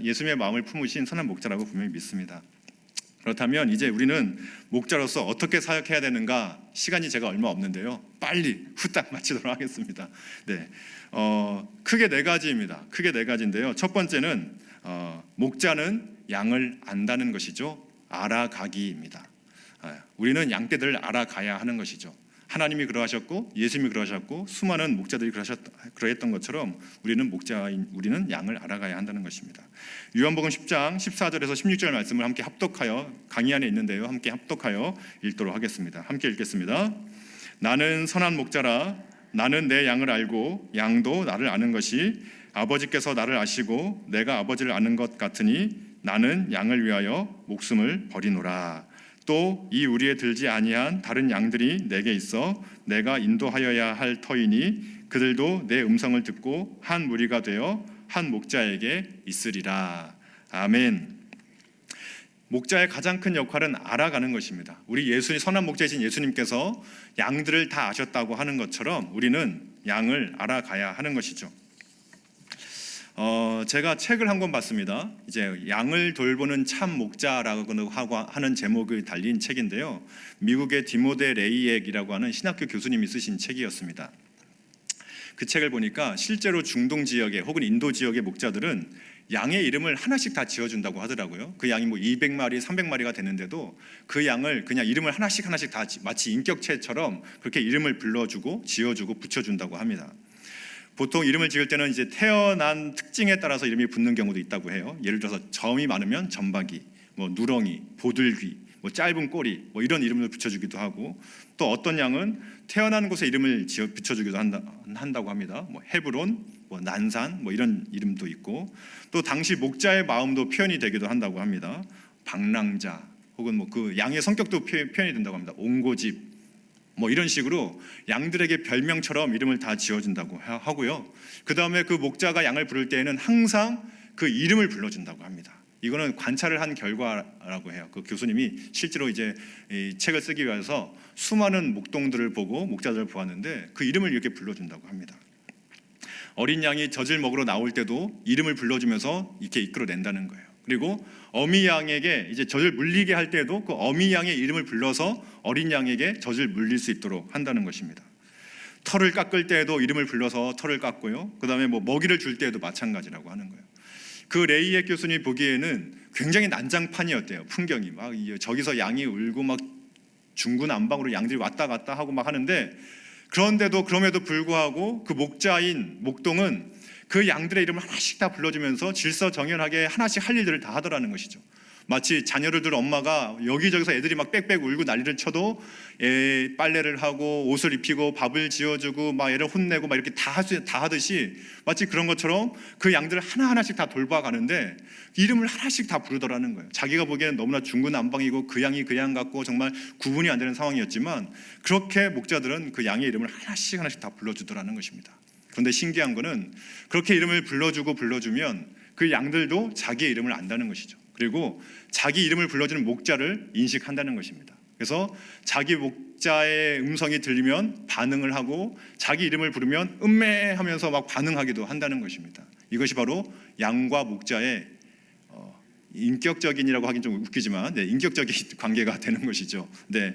예수님의 마음을 품으신 선한 목자라고 분명히 믿습니다. 그렇다면 이제 우리는 목자로서 어떻게 사역해야 되는가, 시간이 제가 얼마 없는데요, 빨리 후딱 마치도록 하겠습니다. 네, 크게 네 가지입니다. 크게 네 가지인데요. 첫 번째는 목자는 양을 안다는 것이죠. 알아가기입니다. 우리는 양떼들을 알아가야 하는 것이죠. 하나님이 그러하셨고 예수님이 그러하셨고 수많은 목자들이 그러했던 것처럼 우리는 양을 알아가야 한다는 것입니다. 요한복음 10장 14절에서 16절 말씀을 함께 합독하여, 강의 안에 있는데요, 함께 합독하여 읽도록 하겠습니다. 함께 읽겠습니다. 나는 선한 목자라. 나는 내 양을 알고 양도 나를 아는 것이, 아버지께서 나를 아시고 내가 아버지를 아는 것 같으니 나는 양을 위하여 목숨을 버리노라. 또 이 우리에 들지 아니한 다른 양들이 내게 있어 내가 인도하여야 할 터이니 그들도 내 음성을 듣고 한 무리가 되어 한 목자에게 있으리라. 아멘. 목자의 가장 큰 역할은 알아가는 것입니다. 우리 선한 목자이신 예수님께서 양들을 다 아셨다고 하는 것처럼 우리는 양을 알아가야 하는 것이죠. 제가 책을 한 권 봤습니다. 이제 양을 돌보는 참 목자라고 하는 제목이 달린 책인데요. 미국의 디모데 레이액이라고 하는 신학교 교수님이 쓰신 책이었습니다. 그 책을 보니까 실제로 중동 지역의 혹은 인도 지역의 목자들은 양의 이름을 하나씩 다 지어준다고 하더라고요. 그 양이 뭐 200마리, 300마리가 되는데도 그 양을 그냥 이름을 하나씩 다 마치 인격체처럼 그렇게 이름을 불러주고 지어주고 붙여준다고 합니다. 보통 이름을 지을 때는 이제 태어난 특징에 따라서 이름이 붙는 경우도 있다고 해요. 예를 들어서 점이 많으면 점박이, 뭐 누렁이, 보들귀, 뭐 짧은 꼬리, 뭐 이런 이름을 붙여주기도 하고, 또 어떤 양은 태어난 곳에 이름을 붙여주기도 한다고 합니다. 뭐 헤브론, 뭐 난산, 뭐 이런 이름도 있고, 또 당시 목자의 마음도 표현이 되기도 한다고 합니다. 방랑자, 혹은 뭐 그 양의 성격도 표현이 된다고 합니다. 옹고집, 뭐 이런 식으로 양들에게 별명처럼 이름을 다 지어준다고 하고요. 그 다음에 그 목자가 양을 부를 때에는 항상 그 이름을 불러준다고 합니다. 이거는 관찰을 한 결과라고 해요. 그 교수님이 실제로 이제 이 책을 쓰기 위해서 수많은 목동들을 보고 목자들을 보았는데 그 이름을 이렇게 불러준다고 합니다. 어린 양이 젖을 먹으러 나올 때도 이름을 불러주면서 이렇게 이끌어낸다는 거예요. 그리고 어미 양에게 이제 젖을 물리게 할 때도 그 어미 양의 이름을 불러서 어린 양에게 젖을 물릴 수 있도록 한다는 것입니다. 털을 깎을 때에도 이름을 불러서 털을 깎고요. 그 다음에 뭐 먹이를 줄 때에도 마찬가지라고 하는 거예요. 그 레이의 교수님 보기에는 굉장히 난장판이었대요. 풍경이 막 저기서 양이 울고 막 중구난방으로 양들이 왔다 갔다 하고 막 하는데, 그럼에도 불구하고 그 목자인 목동은 그 양들의 이름을 하나씩 다 불러주면서 질서정연하게 하나씩 할 일들을 다 하더라는 것이죠. 마치 자녀를 둘 엄마가 여기저기서 애들이 막 빽빽 울고 난리를 쳐도 빨래를 하고 옷을 입히고 밥을 지어주고 막 애를 혼내고 막 이렇게 다 하듯이 마치 그런 것처럼 그 양들을 하나하나씩 다 돌봐가는데 이름을 하나씩 다 부르더라는 거예요. 자기가 보기에는 너무나 중구난방이고 그 양이 그 양 같고 정말 구분이 안 되는 상황이었지만 그렇게 목자들은 그 양의 이름을 하나씩 다 불러주더라는 것입니다. 그런데 신기한 거는 그렇게 이름을 불러주면 그 양들도 자기의 이름을 안다는 것이죠. 그리고 자기 이름을 불러주는 목자를 인식한다는 것입니다. 그래서 자기 목자의 음성이 들리면 반응을 하고 자기 이름을 부르면 음메 하면서 막 반응하기도 한다는 것입니다. 이것이 바로 양과 목자의 인격적인이라고 하긴 좀 웃기지만 인격적인 관계가 되는 것이죠. 네.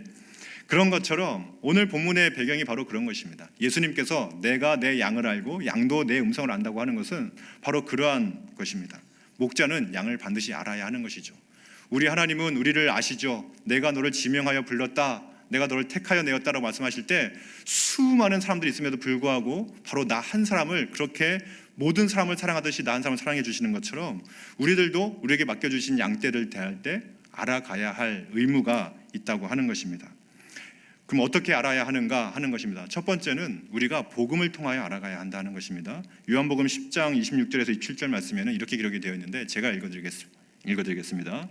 그런 것처럼 오늘 본문의 배경이 바로 그런 것입니다. 예수님께서 내가 내 양을 알고 양도 내 음성을 안다고 하는 것은 바로 그러한 것입니다. 목자는 양을 반드시 알아야 하는 것이죠. 우리 하나님은 우리를 아시죠. 내가 너를 지명하여 불렀다, 내가 너를 택하여 내었다라고 말씀하실 때 수많은 사람들이 있음에도 불구하고 바로 나 한 사람을 그렇게 모든 사람을 사랑하듯이 나 한 사람을 사랑해 주시는 것처럼 우리들도 우리에게 맡겨주신 양떼를 대할 때 알아가야 할 의무가 있다고 하는 것입니다. 그럼 어떻게 알아야 하는가 하는 것입니다. 첫 번째는 우리가 복음을 통하여 알아가야 한다는 것입니다. 요한복음 10장 26절에서 27절 말씀에는 이렇게 기록이 되어 있는데 제가 읽어드리겠습니다.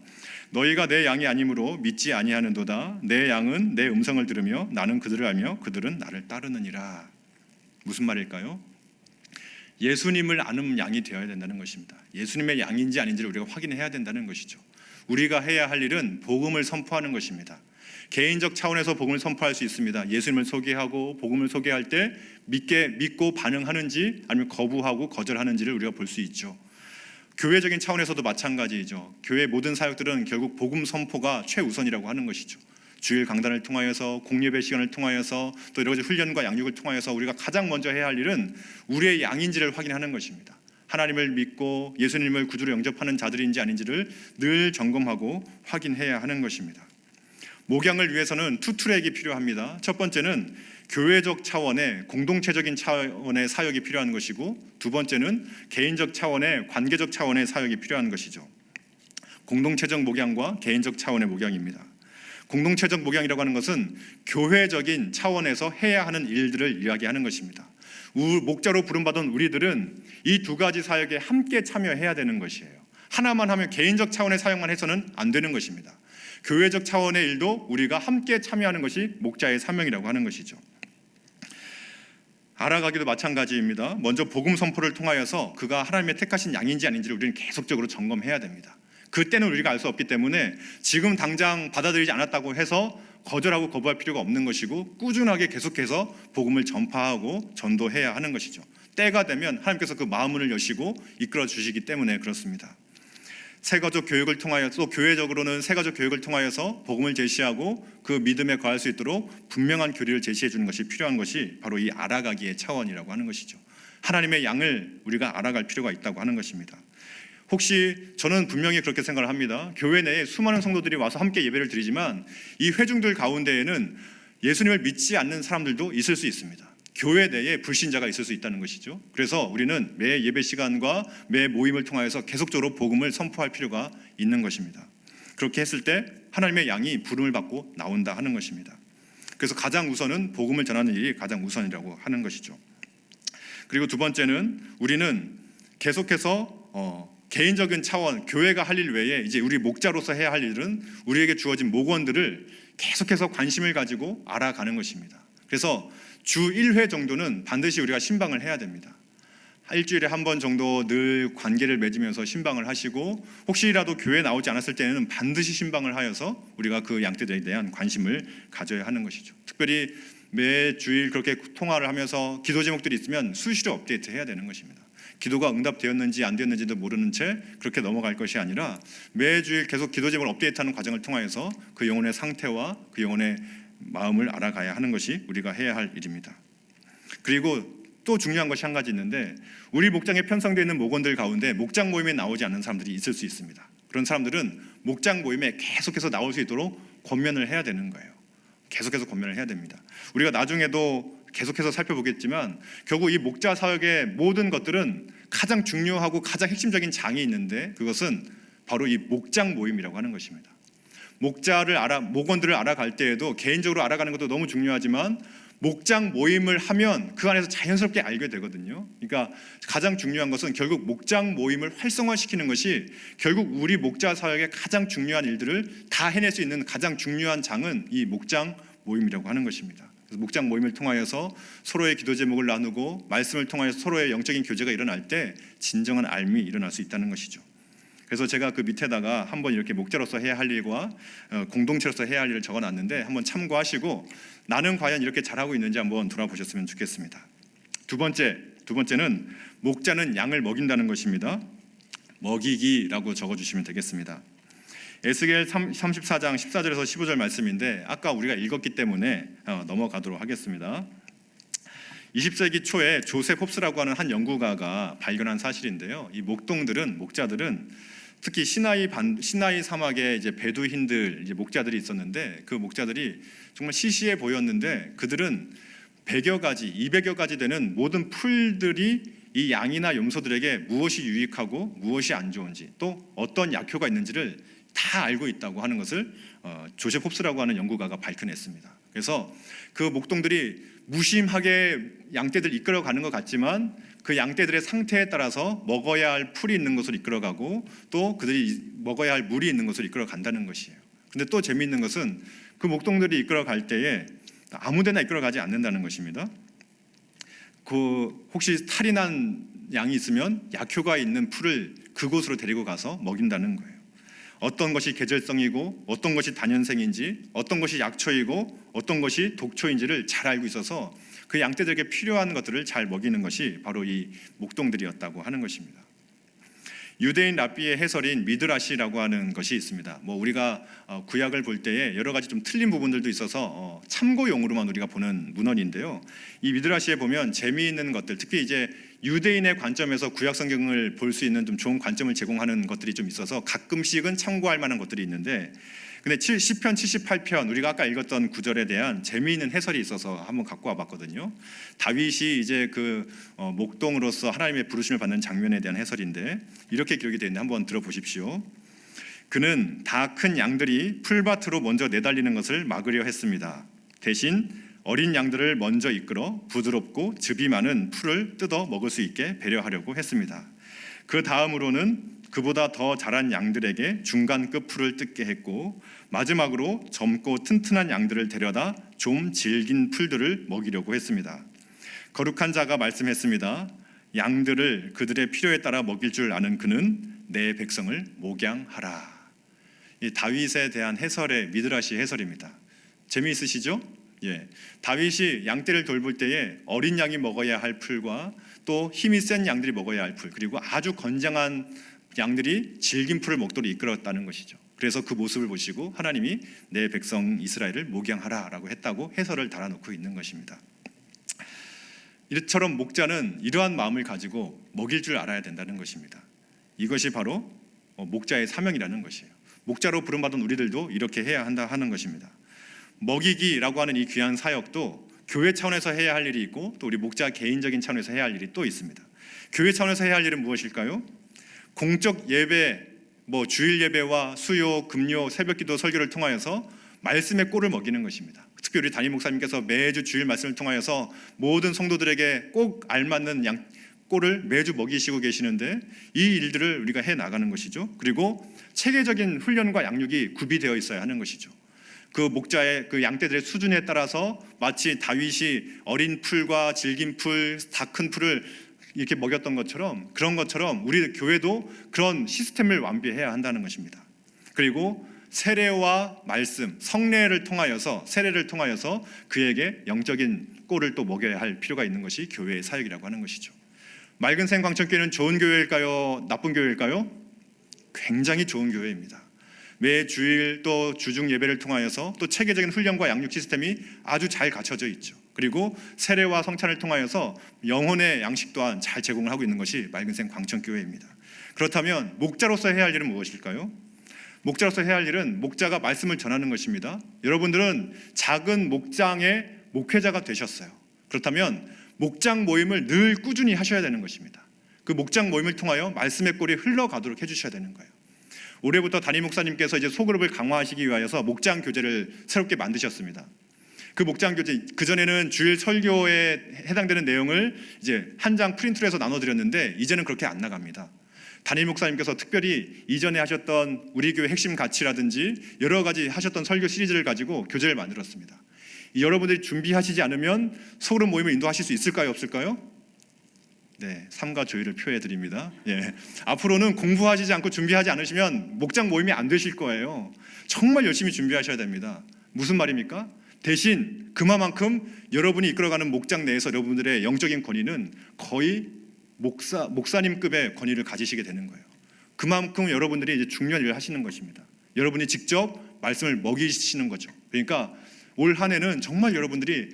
너희가 내 양이 아니므로 믿지 아니하는도다. 내 양은 내 음성을 들으며 나는 그들을 알며 그들은 나를 따르느니라. 무슨 말일까요? 예수님을 아는 양이 되어야 된다는 것입니다. 예수님의 양인지 아닌지를 우리가 확인해야 된다는 것이죠. 우리가 해야 할 일은 복음을 선포하는 것입니다. 개인적 차원에서 복음을 선포할 수 있습니다. 예수님을 소개하고 복음을 소개할 때 믿고 반응하는지 아니면 거부하고 거절하는지를 우리가 볼 수 있죠. 교회적인 차원에서도 마찬가지이죠. 교회 모든 사역들은 결국 복음 선포가 최우선이라고 하는 것이죠. 주일 강단을 통하여서 공예배 시간을 통하여서 또 여러 가지 훈련과 양육을 통하여서 우리가 가장 먼저 해야 할 일은 우리의 양인지를 확인하는 것입니다. 하나님을 믿고 예수님을 구주로 영접하는 자들인지 아닌지를 늘 점검하고 확인해야 하는 것입니다. 목양을 위해서는 투 트랙이 필요합니다. 첫 번째는 교회적 차원의 공동체적인 차원의 사역이 필요한 것이고, 두 번째는 개인적 차원의 관계적 차원의 사역이 필요한 것이죠. 공동체적 목양과 개인적 차원의 목양입니다. 공동체적 목양이라고 하는 것은 교회적인 차원에서 해야 하는 일들을 이야기하는 것입니다. 목자로 부름받은 우리들은 이 두 가지 사역에 함께 참여해야 되는 것이에요. 하나만 하면 개인적 차원의 사역만 해서는 안 되는 것입니다. 교회적 차원의 일도 우리가 함께 참여하는 것이 목자의 사명이라고 하는 것이죠. 알아가기도 마찬가지입니다. 먼저 복음 선포를 통하여서 그가 하나님의 택하신 양인지 아닌지를 우리는 계속적으로 점검해야 됩니다. 그때는 우리가 알 수 없기 때문에 지금 당장 받아들이지 않았다고 해서 거절하고 거부할 필요가 없는 것이고, 꾸준하게 계속해서 복음을 전파하고 전도해야 하는 것이죠. 때가 되면 하나님께서 그 마음문을 여시고 이끌어 주시기 때문에 그렇습니다. 새가족 교육을 통하여서, 또 교회적으로는 새가족 교육을 통하여서 복음을 제시하고 그 믿음에 거할 수 있도록 분명한 교리를 제시해 주는 것이 필요한 것이 바로 이 알아가기의 차원이라고 하는 것이죠. 하나님의 양을 우리가 알아갈 필요가 있다고 하는 것입니다. 혹시 저는 분명히 그렇게 생각을 합니다. 교회 내에 수많은 성도들이 와서 함께 예배를 드리지만 이 회중들 가운데에는 예수님을 믿지 않는 사람들도 있을 수 있습니다. 교회 내에 불신자가 있을 수 있다는 것이죠. 그래서 우리는 매 예배 시간과 매 모임을 통하여서 계속적으로 복음을 선포할 필요가 있는 것입니다. 그렇게 했을 때 하나님의 양이 부름을 받고 나온다 하는 것입니다. 그래서 가장 우선은 복음을 전하는 일이 가장 우선이라고 하는 것이죠. 그리고 두 번째는 우리는 계속해서 개인적인 차원, 교회가 할 일 외에 이제 우리 목자로서 해야 할 일은 우리에게 주어진 목원들을 계속해서 관심을 가지고 알아가는 것입니다. 그래서 주 1회 정도는 반드시 우리가 신방을 해야 됩니다. 일주일에 한 번 정도 늘 관계를 맺으면서 신방을 하시고, 혹시라도 교회에 나오지 않았을 때는 반드시 신방을 하여서 우리가 그 양떼들에 대한 관심을 가져야 하는 것이죠. 특별히 매주일 그렇게 통화를 하면서 기도 제목들이 있으면 수시로 업데이트해야 되는 것입니다. 기도가 응답되었는지 안 되었는지도 모르는 채 그렇게 넘어갈 것이 아니라 매주일 계속 기도 제목을 업데이트하는 과정을 통하여서 그 영혼의 상태와 그 영혼의 마음을 알아가야 하는 것이 우리가 해야 할 일입니다. 그리고 또 중요한 것이 한 가지 있는데, 우리 목장에 편성되어 있는 목원들 가운데 목장 모임에 나오지 않는 사람들이 있을 수 있습니다. 그런 사람들은 목장 모임에 계속해서 나올 수 있도록 권면을 해야 되는 거예요. 계속해서 권면을 해야 됩니다. 우리가 나중에도 계속해서 살펴보겠지만 결국 이 목자 사역의 모든 것들은 가장 중요하고 가장 핵심적인 장이 있는데, 그것은 바로 이 목장 모임이라고 하는 것입니다. 목원들을 알아갈 때에도 개인적으로 알아가는 것도 너무 중요하지만 목장 모임을 하면 그 안에서 자연스럽게 알게 되거든요. 그러니까 가장 중요한 것은 결국 목장 모임을 활성화시키는 것이 결국 우리 목자 사역의 가장 중요한 일들을 다 해낼 수 있는 가장 중요한 장은 이 목장 모임이라고 하는 것입니다. 그래서 목장 모임을 통하여서 서로의 기도 제목을 나누고 말씀을 통하여서 서로의 영적인 교제가 일어날 때 진정한 알미 일어날 수 있다는 것이죠. 그래서 제가 그 밑에다가 한번 이렇게 목자로서 해야 할 일과 공동체로서 해야 할 일을 적어놨는데 한번 참고하시고 나는 과연 이렇게 잘하고 있는지 한번 돌아보셨으면 좋겠습니다. 두 번째는 목자는 양을 먹인다는 것입니다. 먹이기라고 적어주시면 되겠습니다. 에스겔 34장 14절에서 15절 말씀인데 아까 우리가 읽었기 때문에 넘어가도록 하겠습니다. 20세기 초에 조셉 홉스라고 하는 한 연구가가 발견한 사실인데요. 이 목자들은 특히 시나이 사막에 이제 베두인들, 이제 목자들이 있었는데 그 목자들이 정말 시시해 보였는데 그들은 100여 가지, 200여 가지 되는 모든 풀들이 이 양이나 염소들에게 무엇이 유익하고 무엇이 안 좋은지 또 어떤 약효가 있는지를 다 알고 있다고 하는 것을 조셉 홉스라고 하는 연구가가 밝혀냈습니다. 그래서 그 목동들이 무심하게 양떼들 이끌어가는 것 같지만 그 양떼들의 상태에 따라서 먹어야 할 풀이 있는 것을 이끌어가고 또 그들이 먹어야 할 물이 있는 것을 이끌어간다는 것이에요. 근데 또 재미있는 것은 그 목동들이 이끌어갈 때에 아무데나 이끌어가지 않는다는 것입니다. 그 혹시 탈이 난 양이 있으면 약효가 있는 풀을 그곳으로 데리고 가서 먹인다는 거예요. 어떤 것이 계절성이고 어떤 것이 단연생인지 어떤 것이 약초이고 어떤 것이 독초인지를 잘 알고 있어서 그 양떼들에게 필요한 것들을 잘 먹이는 것이 바로 이 목동들이었다고 하는 것입니다. 유대인 랍비의 해설인 미드라시라고 하는 것이 있습니다. 우리가 구약을 볼 때에 여러 가지 좀 틀린 부분들도 있어서 참고용으로만 우리가 보는 문헌인데요. 이 미드라시에 보면 재미있는 것들, 특히 이제 유대인의 관점에서 구약 성경을 볼 수 있는 좀 좋은 관점을 제공하는 것들이 좀 있어서 가끔씩은 참고할 만한 것들이 있는데, 근데 시편 78편 우리가 아까 읽었던 구절에 대한 재미있는 해설이 있어서 한번 갖고 와봤거든요. 다윗이 이제 그 목동으로서 하나님의 부르심을 받는 장면에 대한 해설인데 이렇게 기록이 되어 있는데 한번 들어보십시오. 그는 다 큰 양들이 풀밭으로 먼저 내달리는 것을 막으려 했습니다. 대신 어린 양들을 먼저 이끌어 부드럽고 즙이 많은 풀을 뜯어 먹을 수 있게 배려하려고 했습니다. 그 다음으로는 그보다 더 자란 양들에게 중간급 풀을 뜯게 했고 마지막으로 젊고 튼튼한 양들을 데려다 좀 질긴 풀들을 먹이려고 했습니다. 거룩한 자가 말씀했습니다. 양들을 그들의 필요에 따라 먹일 줄 아는 그는 내 백성을 목양하라. 이 다윗에 대한 해설의 미드라시 해설입니다. 재미있으시죠? 예, 다윗이 양떼를 돌볼 때에 어린 양이 먹어야 할 풀과 또 힘이 센 양들이 먹어야 할 풀, 그리고 아주 건장한 양들이 질긴 풀을 먹도록 이끌었다는 것이죠. 그래서 그 모습을 보시고 하나님이 내 백성 이스라엘을 목양하라라고 했다고 해설을 달아놓고 있는 것입니다. 이처럼 목자는 이러한 마음을 가지고 먹일 줄 알아야 된다는 것입니다. 이것이 바로 목자의 사명이라는 것이에요. 목자로 부름받은 우리들도 이렇게 해야 한다 하는 것입니다. 먹이기라고 하는 이 귀한 사역도 교회 차원에서 해야 할 일이 있고 또 우리 목자 개인적인 차원에서 해야 할 일이 또 있습니다. 교회 차원에서 해야 할 일은 무엇일까요? 공적 예배, 주일 예배와 수요, 금요, 새벽기도, 설교를 통하여서 말씀의 꼴을 먹이는 것입니다. 특별히 담임 목사님께서 매주 주일 말씀을 통하여서 모든 성도들에게 꼭 알맞는 꼴을 매주 먹이시고 계시는데 이 일들을 우리가 해 나가는 것이죠. 그리고 체계적인 훈련과 양육이 구비되어 있어야 하는 것이죠. 그 목자의 그 양떼들의 수준에 따라서 마치 다윗이 어린 풀과 질긴 풀, 다 큰 풀을 이렇게 먹였던 것처럼, 그런 것처럼 우리 교회도 그런 시스템을 완비해야 한다는 것입니다. 그리고 세례와 말씀, 성례를 통하여서 그에게 영적인 꼴을 또 먹여야 할 필요가 있는 것이 교회의 사역이라고 하는 것이죠. 맑은샘 광천교회는 좋은 교회일까요? 나쁜 교회일까요? 굉장히 좋은 교회입니다. 매 주일 또 주중 예배를 통하여서 또 체계적인 훈련과 양육 시스템이 아주 잘 갖춰져 있죠. 그리고 세례와 성찬을 통하여서 영혼의 양식 또한 잘 제공을 하고 있는 것이 맑은샘 광천교회입니다. 그렇다면 목자로서 해야 할 일은 무엇일까요? 목자로서 해야 할 일은 목자가 말씀을 전하는 것입니다. 여러분들은 작은 목장의 목회자가 되셨어요. 그렇다면 목장 모임을 늘 꾸준히 하셔야 되는 것입니다. 그 목장 모임을 통하여 말씀의 꼴이 흘러가도록 해주셔야 되는 거예요. 올해부터 담임 목사님께서 이제 소그룹을 강화하시기 위하여서 목장 교재를 새롭게 만드셨습니다. 그 목장 교재, 그전에는 주일 설교에 해당되는 내용을 이제 한 장 프린트로 해서 나눠드렸는데 이제는 그렇게 안 나갑니다. 담임 목사님께서 특별히 이전에 하셨던 우리 교회 핵심 가치라든지 여러 가지 하셨던 설교 시리즈를 가지고 교재를 만들었습니다. 여러분들이 준비하시지 않으면 소그룹 모임을 인도하실 수 있을까요? 없을까요? 네, 삼가 조율을 표해 드립니다. 예, 앞으로는 공부하시지 않고 준비하지 않으시면 목장 모임이 안 되실 거예요. 정말 열심히 준비하셔야 됩니다. 무슨 말입니까? 대신 그만큼 여러분이 이끌어가는 목장 내에서 여러분들의 영적인 권위는 거의 목사님급의 권위를 가지시게 되는 거예요. 그만큼 여러분들이 이제 중요한 일을 하시는 것입니다. 여러분이 직접 말씀을 먹이시는 거죠. 그러니까 올 한 해는 정말 여러분들이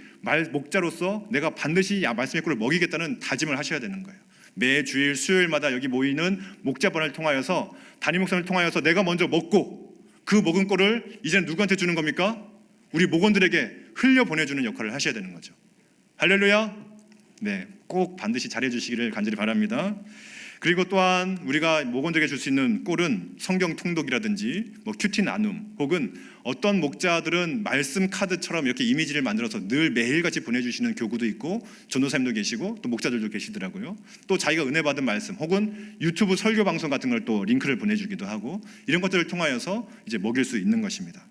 목자로서 내가 반드시 말씀의 꼴을 먹이겠다는 다짐을 하셔야 되는 거예요. 매 주일 수요일마다 여기 모이는 목자반을 통하여서 담임 목사님을 통하여서 내가 먼저 먹고 그 먹은 꼴을 이제는 누구한테 주는 겁니까? 우리 목원들에게 흘려보내주는 역할을 하셔야 되는 거죠. 할렐루야. 네, 꼭 반드시 잘해주시기를 간절히 바랍니다. 그리고 또한 우리가 목원들에게 줄 수 있는 꼴은 성경 통독이라든지 큐티 나눔, 혹은 어떤 목자들은 말씀 카드처럼 이렇게 이미지를 만들어서 늘 매일같이 보내주시는 교구도 있고 전도사님도 계시고 또 목자들도 계시더라고요. 또 자기가 은혜 받은 말씀 혹은 유튜브 설교 방송 같은 걸 또 링크를 보내주기도 하고 이런 것들을 통하여서 이제 먹일 수 있는 것입니다.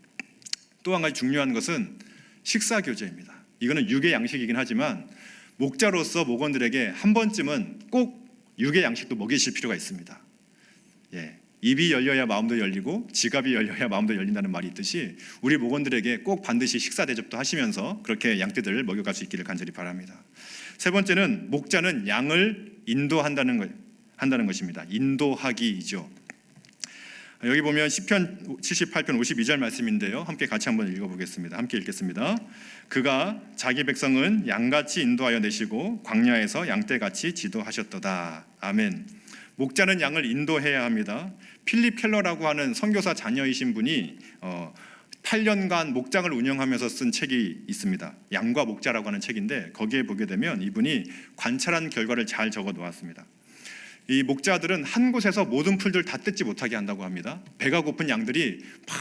또 한 가지 중요한 것은 식사 교제입니다. 이거는 육의 양식이긴 하지만 목자로서 목원들에게 한 번쯤은 꼭 육의 양식도 먹이실 필요가 있습니다. 예, 입이 열려야 마음도 열리고 지갑이 열려야 마음도 열린다는 말이 있듯이 우리 목원들에게 꼭 반드시 식사 대접도 하시면서 그렇게 양떼들을 먹여갈 수 있기를 간절히 바랍니다. 세 번째는 목자는 양을 인도한다는 것입니다. 인도하기이죠. 여기 보면 시편 78편 52절 말씀인데요. 함께 같이 한번 읽어보겠습니다. 함께 읽겠습니다. 그가 자기 백성은 양같이 인도하여 내시고 광야에서 양떼같이 지도하셨도다. 아멘. 목자는 양을 인도해야 합니다. 필립 켈러라고 하는 선교사 자녀이신 분이 8년간 목장을 운영하면서 쓴 책이 있습니다. 양과 목자라고 하는 책인데 거기에 보게 되면 이분이 관찰한 결과를 잘 적어 놓았습니다. 이 목자들은 한 곳에서 모든 풀들 다 뜯지 못하게 한다고 합니다. 배가 고픈 양들이 막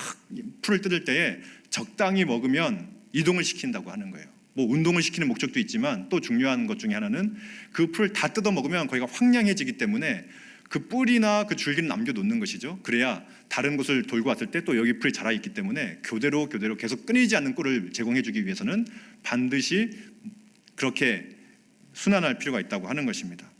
풀을 뜯을 때에 적당히 먹으면 이동을 시킨다고 하는 거예요. 운동을 시키는 목적도 있지만 또 중요한 것 중에 하나는 그 풀 다 뜯어 먹으면 거기가 황량해지기 때문에 그 뿌리나 그 줄기는 남겨놓는 것이죠. 그래야 다른 곳을 돌고 왔을 때 또 여기 풀이 자라 있기 때문에 교대로 계속 끊이지 않는 꿀을 제공해주기 위해서는 반드시 그렇게 순환할 필요가 있다고 하는 것입니다.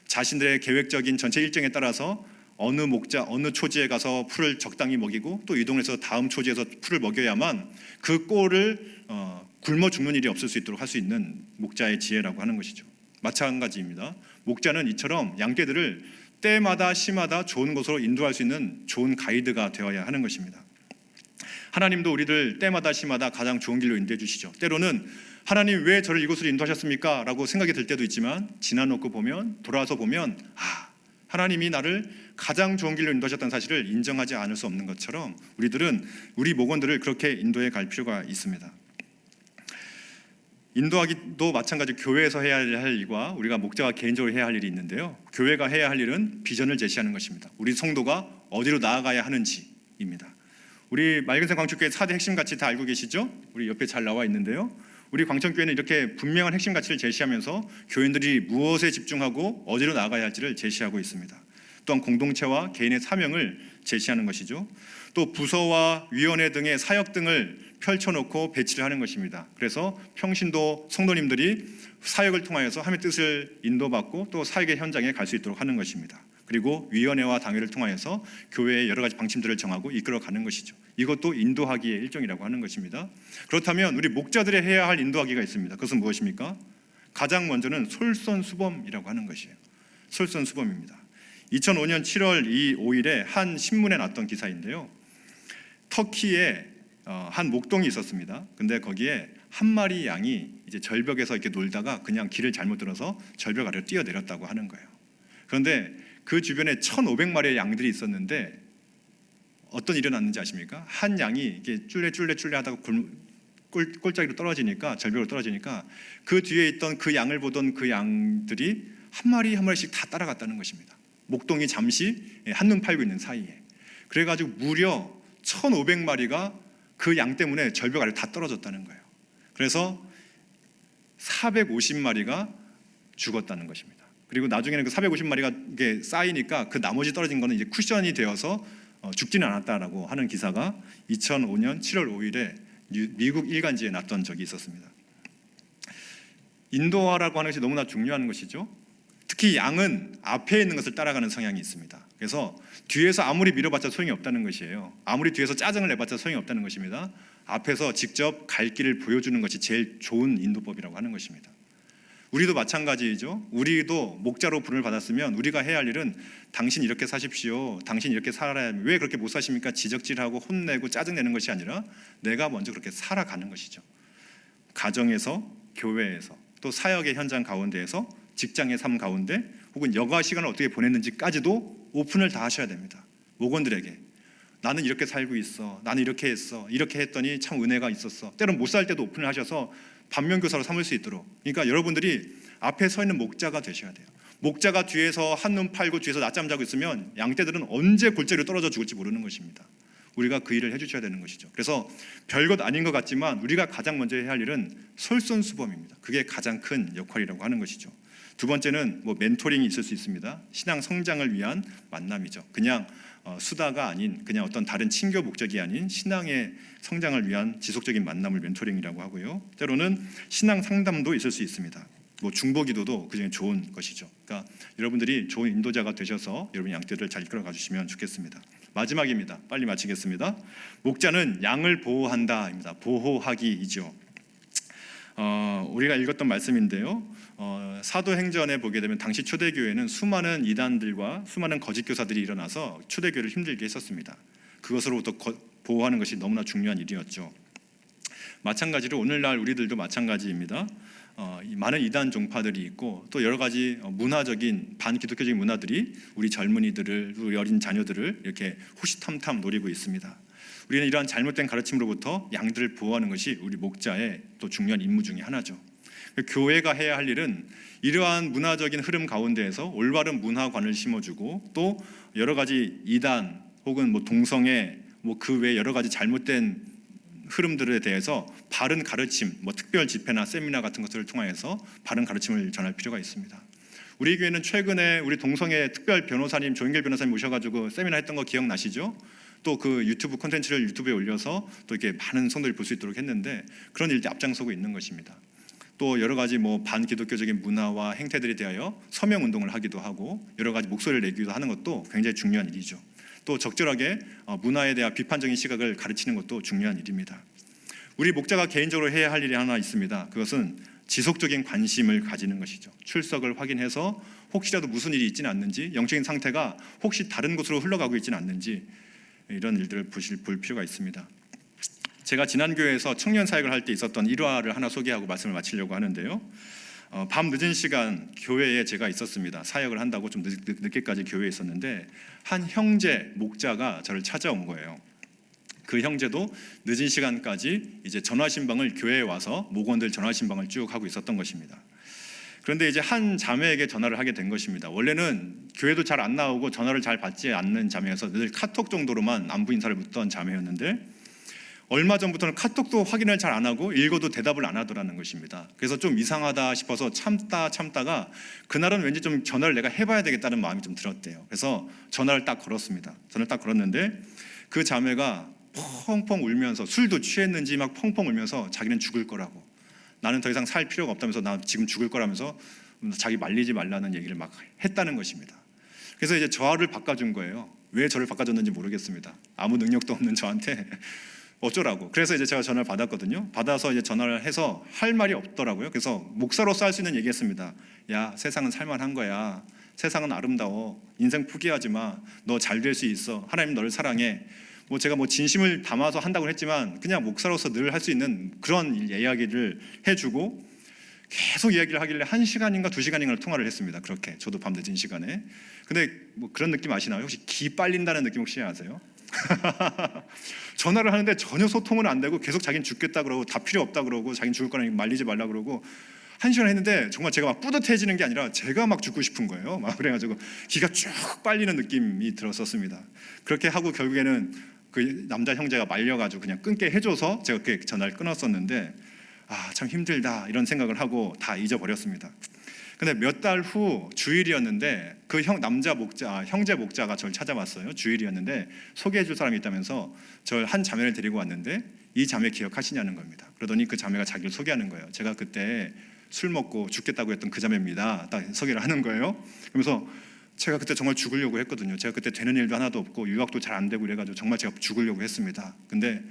자신들의 계획적인 전체 일정에 따라서 어느 목자, 어느 초지에 가서 풀을 적당히 먹이고 또 이동해서 다음 초지에서 풀을 먹여야만 그 꼴을 굶어 죽는 일이 없을 수 있도록 할 수 있는 목자의 지혜라고 하는 것이죠. 마찬가지입니다. 목자는 이처럼 양떼들을 때마다 시마다 좋은 곳으로 인도할 수 있는 좋은 가이드가 되어야 하는 것입니다. 하나님도 우리를 때마다 시마다 가장 좋은 길로 인도해 주시죠. 때로는 하나님 왜 저를 이곳으로 인도하셨습니까? 라고 생각이 들 때도 있지만 지나놓고 보면, 돌아서 보면 하나님이 나를 가장 좋은 길로 인도하셨다는 사실을 인정하지 않을 수 없는 것처럼 우리들은 우리 목원들을 그렇게 인도해 갈 필요가 있습니다. 인도하기도 마찬가지 교회에서 해야 할 일과 우리가 목자가 개인적으로 해야 할 일이 있는데요. 교회가 해야 할 일은 비전을 제시하는 것입니다. 우리 성도가 어디로 나아가야 하는지입니다. 우리 맑은샘 광천교회 4대 핵심 가치 다 알고 계시죠? 우리 옆에 잘 나와 있는데요. 우리 광천교회는 이렇게 분명한 핵심 가치를 제시하면서 교인들이 무엇에 집중하고 어디로 나아가야 할지를 제시하고 있습니다. 또한 공동체와 개인의 사명을 제시하는 것이죠. 또 부서와 위원회 등의 사역 등을 펼쳐놓고 배치를 하는 것입니다. 그래서 평신도 성도님들이 사역을 통하여서 하나님의 뜻을 인도받고 또 사역의 현장에 갈 수 있도록 하는 것입니다. 그리고 위원회와 당회를 통하여서 교회의 여러 가지 방침들을 정하고 이끌어가는 것이죠. 이것도 인도하기의 일종이라고 하는 것입니다. 그렇다면 우리 목자들이 해야 할 인도하기가 있습니다. 그것은 무엇입니까? 가장 먼저는 솔선수범이라고 하는 것이에요. 솔선수범입니다. 2005년 7월 5일에 한 신문에 났던 기사인데요. 터키에 한 목동이 있었습니다. 근데 거기에 한 마리 양이 이제 절벽에서 이렇게 놀다가 그냥 길을 잘못 들어서 절벽 아래로 뛰어내렸다고 하는 거예요. 그런데 그 주변에 1,500마리의 양들이 있었는데 어떤 일이 났는지 아십니까? 한 양이 이렇게 쫄래 하다가 꼴짜기로 떨어지니까, 절벽으로 떨어지니까 그 뒤에 있던 그 양을 보던 그 양들이 한 마리씩 다 따라갔다는 것입니다. 목동이 잠시 한눈 팔고 있는 사이에. 그래가지고 무려 1,500마리가 그 양 때문에 절벽 아래 다 떨어졌다는 거예요. 그래서 450마리가 죽었다는 것입니다. 그리고 나중에는 그 450마리가 이게 쌓이니까 그 나머지 떨어진 거는 이제 쿠션이 되어서 죽지는 않았다라고 하는 기사가 2005년 7월 5일에 미국 일간지에 났던 적이 있었습니다. 인도하라고 하는 것이 너무나 중요한 것이죠. 특히 양은 앞에 있는 것을 따라가는 성향이 있습니다. 그래서 뒤에서 아무리 밀어봤자 소용이 없다는 것이에요. 아무리 뒤에서 짜증을 내봤자 소용이 없다는 것입니다. 앞에서 직접 갈 길을 보여주는 것이 제일 좋은 인도법이라고 하는 것입니다. 우리도 마찬가지이죠. 우리도 목자로 부름을 받았으면 우리가 해야 할 일은 당신 이렇게 사십시오, 당신 이렇게 살아야 합니다. 왜 그렇게 못 사십니까? 지적질하고 혼내고 짜증내는 것이 아니라 내가 먼저 그렇게 살아가는 것이죠. 가정에서, 교회에서, 또 사역의 현장 가운데에서, 직장의 삶 가운데, 혹은 여가 시간을 어떻게 보냈는지까지도 오픈을 다 하셔야 됩니다. 목원들에게 나는 이렇게 살고 있어, 나는 이렇게 했어, 이렇게 했더니 참 은혜가 있었어. 때론 못 살 때도 오픈을 하셔서 반면교사로 삼을 수 있도록. 그러니까 여러분들이 앞에 서 있는 목자가 되셔야 돼요. 목자가 뒤에서 한눈 팔고 뒤에서 낮잠 자고 있으면 양떼들은 언제 골짜기로 떨어져 죽을지 모르는 것입니다. 우리가 그 일을 해주셔야 되는 것이죠. 그래서 별것 아닌 것 같지만 우리가 가장 먼저 해야 할 일은 솔선수범입니다. 그게 가장 큰 역할이라고 하는 것이죠. 두 번째는 멘토링이 있을 수 있습니다. 신앙 성장을 위한 만남이죠. 그냥 수다가 아닌, 그냥 어떤 다른 친교 목적이 아닌 신앙의 성장을 위한 지속적인 만남을 멘토링이라고 하고요. 때로는 신앙 상담도 있을 수 있습니다. 중보기도도 그중에 좋은 것이죠. 그러니까 여러분들이 좋은 인도자가 되셔서 여러분 양떼들을 잘 이끌어가 주시면 좋겠습니다. 마지막입니다. 빨리 마치겠습니다. 목자는 양을 보호한다입니다. 보호하기이죠. 우리가 읽었던 말씀인데요. 사도행전에 보게 되면 당시 초대교회는 수많은 이단들과 수많은 거짓 교사들이 일어나서 초대교회를 힘들게 했었습니다. 그것으로부터 보호하는 것이 너무나 중요한 일이었죠. 마찬가지로 오늘날 우리들도 마찬가지입니다. 많은 이단 종파들이 있고 또 여러 가지 문화적인 반기독교적인 문화들이 우리 젊은이들을, 우리 어린 자녀들을 이렇게 호시탐탐 노리고 있습니다. 우리는 이러한 잘못된 가르침으로부터 양들을 보호하는 것이 우리 목자의 또 중요한 임무 중에 하나죠. 교회가 해야 할 일은 이러한 문화적인 흐름 가운데에서 올바른 문화관을 심어주고 또 여러 가지 이단 혹은 동성애 그 외 여러 가지 잘못된 흐름들에 대해서 바른 가르침, 특별 집회나 세미나 같은 것들을 통해서 바른 가르침을 전할 필요가 있습니다. 우리 교회는 최근에 우리 동성애 특별 변호사님 조인길 변호사님 모셔가지고 세미나 했던 거 기억나시죠? 또 그 유튜브 콘텐츠를 유튜브에 올려서 또 이렇게 많은 성도들이 볼 수 있도록 했는데 그런 일들이 앞장서고 있는 것입니다. 또 여러 가지 뭐 반기독교적인 문화와 행태들에 대하여 서명 운동을 하기도 하고 여러 가지 목소리를 내기도 하는 것도 굉장히 중요한 일이죠. 또 적절하게 문화에 대한 비판적인 시각을 가르치는 것도 중요한 일입니다. 우리 목자가 개인적으로 해야 할 일이 하나 있습니다. 그것은 지속적인 관심을 가지는 것이죠. 출석을 확인해서 혹시라도 무슨 일이 있지는 않는지, 영적인 상태가 혹시 다른 곳으로 흘러가고 있지는 않는지 이런 일들을 볼 필요가 있습니다. 제가 지난 교회에서 청년 사역을 할 때 있었던 일화를 하나 소개하고 말씀을 마치려고 하는데요. 밤 늦은 시간 교회에 제가 있었습니다. 사역을 한다고 좀 늦게까지 교회에 있었는데 한 형제 목자가 저를 찾아온 거예요. 그 형제도 늦은 시간까지 이제 전화신방을 교회에 와서 목원들 전화신방을 쭉 하고 있었던 것입니다. 그런데 이제 한 자매에게 전화를 하게 된 것입니다. 원래는 교회도 잘 안 나오고 전화를 잘 받지 않는 자매여서 늘 카톡 정도로만 안부 인사를 묻던 자매였는데 얼마 전부터는 카톡도 확인을 잘 안 하고 읽어도 대답을 안 하더라는 것입니다. 그래서 좀 이상하다 싶어서 참다가 그날은 왠지 좀 전화를 내가 해봐야 되겠다는 마음이 좀 들었대요. 그래서 전화를 딱 걸었습니다. 전화를 딱 걸었는데 그 자매가 펑펑 울면서 술도 취했는지 막 펑펑 울면서 자기는 죽을 거라고, 나는 더 이상 살 필요가 없다면서 나 지금 죽을 거라면서 자기 말리지 말라는 얘기를 막 했다는 것입니다. 그래서 이제 저를 바꿔준 거예요. 왜 저를 바꿔줬는지 모르겠습니다. 아무 능력도 없는 저한테 어쩌라고. 그래서 이제 제가 전화를 받았거든요. 받아서 이제 전화를 해서 할 말이 없더라고요. 그래서 목사로서 할 수 있는 얘기했습니다. 야, 세상은 살만한 거야. 세상은 아름다워. 인생 포기하지 마. 너 잘 될 수 있어. 하나님 너를 사랑해. 뭐 제가 뭐 진심을 담아서 한다고 했지만 그냥 목사로서 늘 할 수 있는 그런 이야기를 해주고 계속 이야기를 하길래 1시간인가 2시간인가 통화를 했습니다. 그렇게 저도 밤 늦은 시간에. 근데 뭐 그런 느낌 아시나요? 혹시 기 빨린다는 느낌 혹시 아세요? 전화를 하는데 전혀 소통은 안 되고 계속 자기는 죽겠다 그러고 다 필요 없다 그러고 자기는 죽을 거라니 말리지 말라 그러고 1시간 했는데 정말 제가 막 뿌듯해지는 게 아니라 제가 막 죽고 싶은 거예요. 막 그래가지고 기가 쭉 빨리는 느낌이 들었었습니다. 그렇게 하고 결국에는 그 남자 형제가 말려가지고 그냥 끊게 해줘서 제가 그렇게 전화를 끊었었는데 참 힘들다 이런 생각을 하고 다 잊어버렸습니다. 근데 몇 달 후 주일이었는데 그 형제 목자가 저를 찾아왔어요. 주일이었는데 소개해줄 사람이 있다면서 저 한 자매를 데리고 왔는데 이 자매 기억하시냐는 겁니다. 그러더니 그 자매가 자기를 소개하는 거예요. 제가 그때 술 먹고 죽겠다고 했던 그 자매입니다. 딱 소개를 하는 거예요. 그러면서 제가 그때 정말 죽으려고 했거든요. 제가 그때 되는 일도 하나도 없고 유학도 잘 안 되고 이래가지고 정말 제가 죽으려고 했습니다. 근데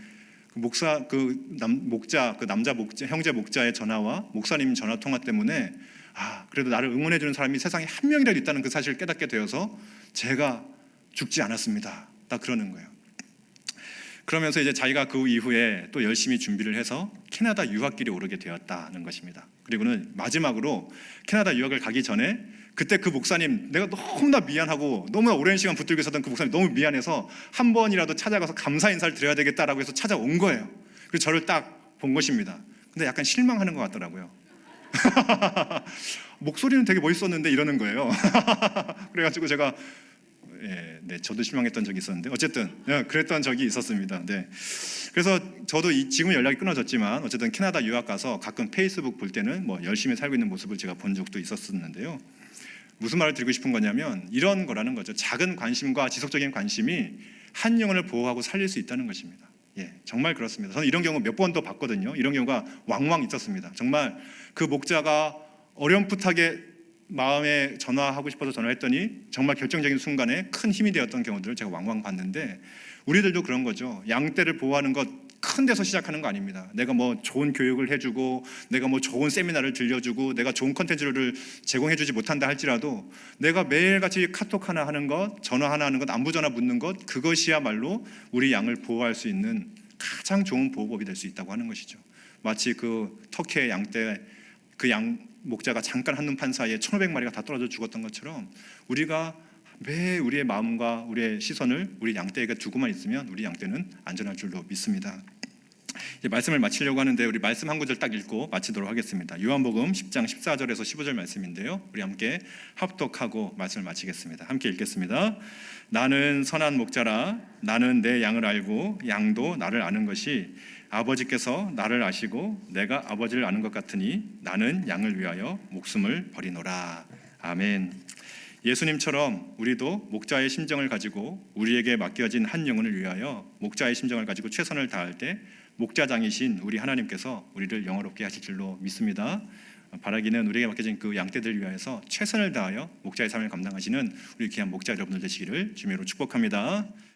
남자 목자 형제 목자의 전화와 목사님 전화 통화 때문에 그래도 나를 응원해 주는 사람이 세상에 한 명이라도 있다는 그 사실을 깨닫게 되어서 제가 죽지 않았습니다. 딱 그러는 거예요. 그러면서 이제 자기가 그 이후에 또 열심히 준비를 해서 캐나다 유학길에 오르게 되었다는 것입니다. 그리고는 마지막으로 캐나다 유학을 가기 전에 그때 그 목사님, 내가 너무나 미안하고 너무나 오랜 시간 붙들고 있었던 그 목사님 너무 미안해서 한 번이라도 찾아가서 감사 인사를 드려야 되겠다라고 해서 찾아온 거예요. 그래서 저를 딱 본 것입니다. 근데 약간 실망하는 것 같더라고요. 목소리는 되게 멋있었는데 이러는 거예요. 그래가지고 제가 저도 실망했던 적이 있었는데 어쨌든 그랬던 적이 있었습니다. 네. 그래서 저도 지금 연락이 끊어졌지만 어쨌든 캐나다 유학 가서 가끔 페이스북 볼 때는 뭐 열심히 살고 있는 모습을 제가 본 적도 있었는데요. 무슨 말을 드리고 싶은 거냐면 이런 거라는 거죠. 작은 관심과 지속적인 관심이 한 영혼을 보호하고 살릴 수 있다는 것입니다. 정말 그렇습니다. 저는 이런 경우 몇 번도 봤거든요. 이런 경우가 왕왕 있었습니다. 정말 그 목자가 어렴풋하게 마음에 전화하고 싶어서 전화했더니 정말 결정적인 순간에 큰 힘이 되었던 경우들을 제가 왕왕 봤는데 우리들도 그런 거죠. 양떼를 보호하는 것 큰 데서 시작하는 거 아닙니다. 내가 뭐 좋은 교육을 해주고 내가 뭐 좋은 세미나를 들려주고 내가 좋은 컨텐츠를 제공해주지 못한다 할지라도 내가 매일같이 카톡 하나 하는 것, 전화 하나 하는 것, 안부전화 묻는 것, 그것이야말로 우리 양을 보호할 수 있는 가장 좋은 보호법이 될 수 있다고 하는 것이죠. 마치 그 터키의 양떼, 그 양 목자가 잠깐 한눈판 사이에 1,500마리가 다 떨어져 죽었던 것처럼 우리가 매 우리의 마음과 우리의 시선을 우리 양떼에게 두고만 있으면 우리 양떼는 안전할 줄로 믿습니다. 이제 말씀을 마치려고 하는데 우리 말씀 한 구절 딱 읽고 마치도록 하겠습니다. 요한복음 10장 14절에서 15절 말씀인데요. 우리 함께 합독하고 말씀을 마치겠습니다. 함께 읽겠습니다. 나는 선한 목자라. 나는 내 양을 알고 양도 나를 아는 것이 아버지께서 나를 아시고 내가 아버지를 아는 것 같으니 나는 양을 위하여 목숨을 버리노라. 아멘. 예수님처럼 우리도 목자의 심정을 가지고 우리에게 맡겨진 한 영혼을 위하여 목자의 심정을 가지고 최선을 다할 때 목자장이신 우리 하나님께서 우리를 영화롭게 하실 줄로 믿습니다. 바라기는 우리에게 맡겨진 그 양떼들을 위하여서 최선을 다하여 목자의 삶을 감당하시는 우리 귀한 목자 여러분들 되시기를 주님으로 축복합니다.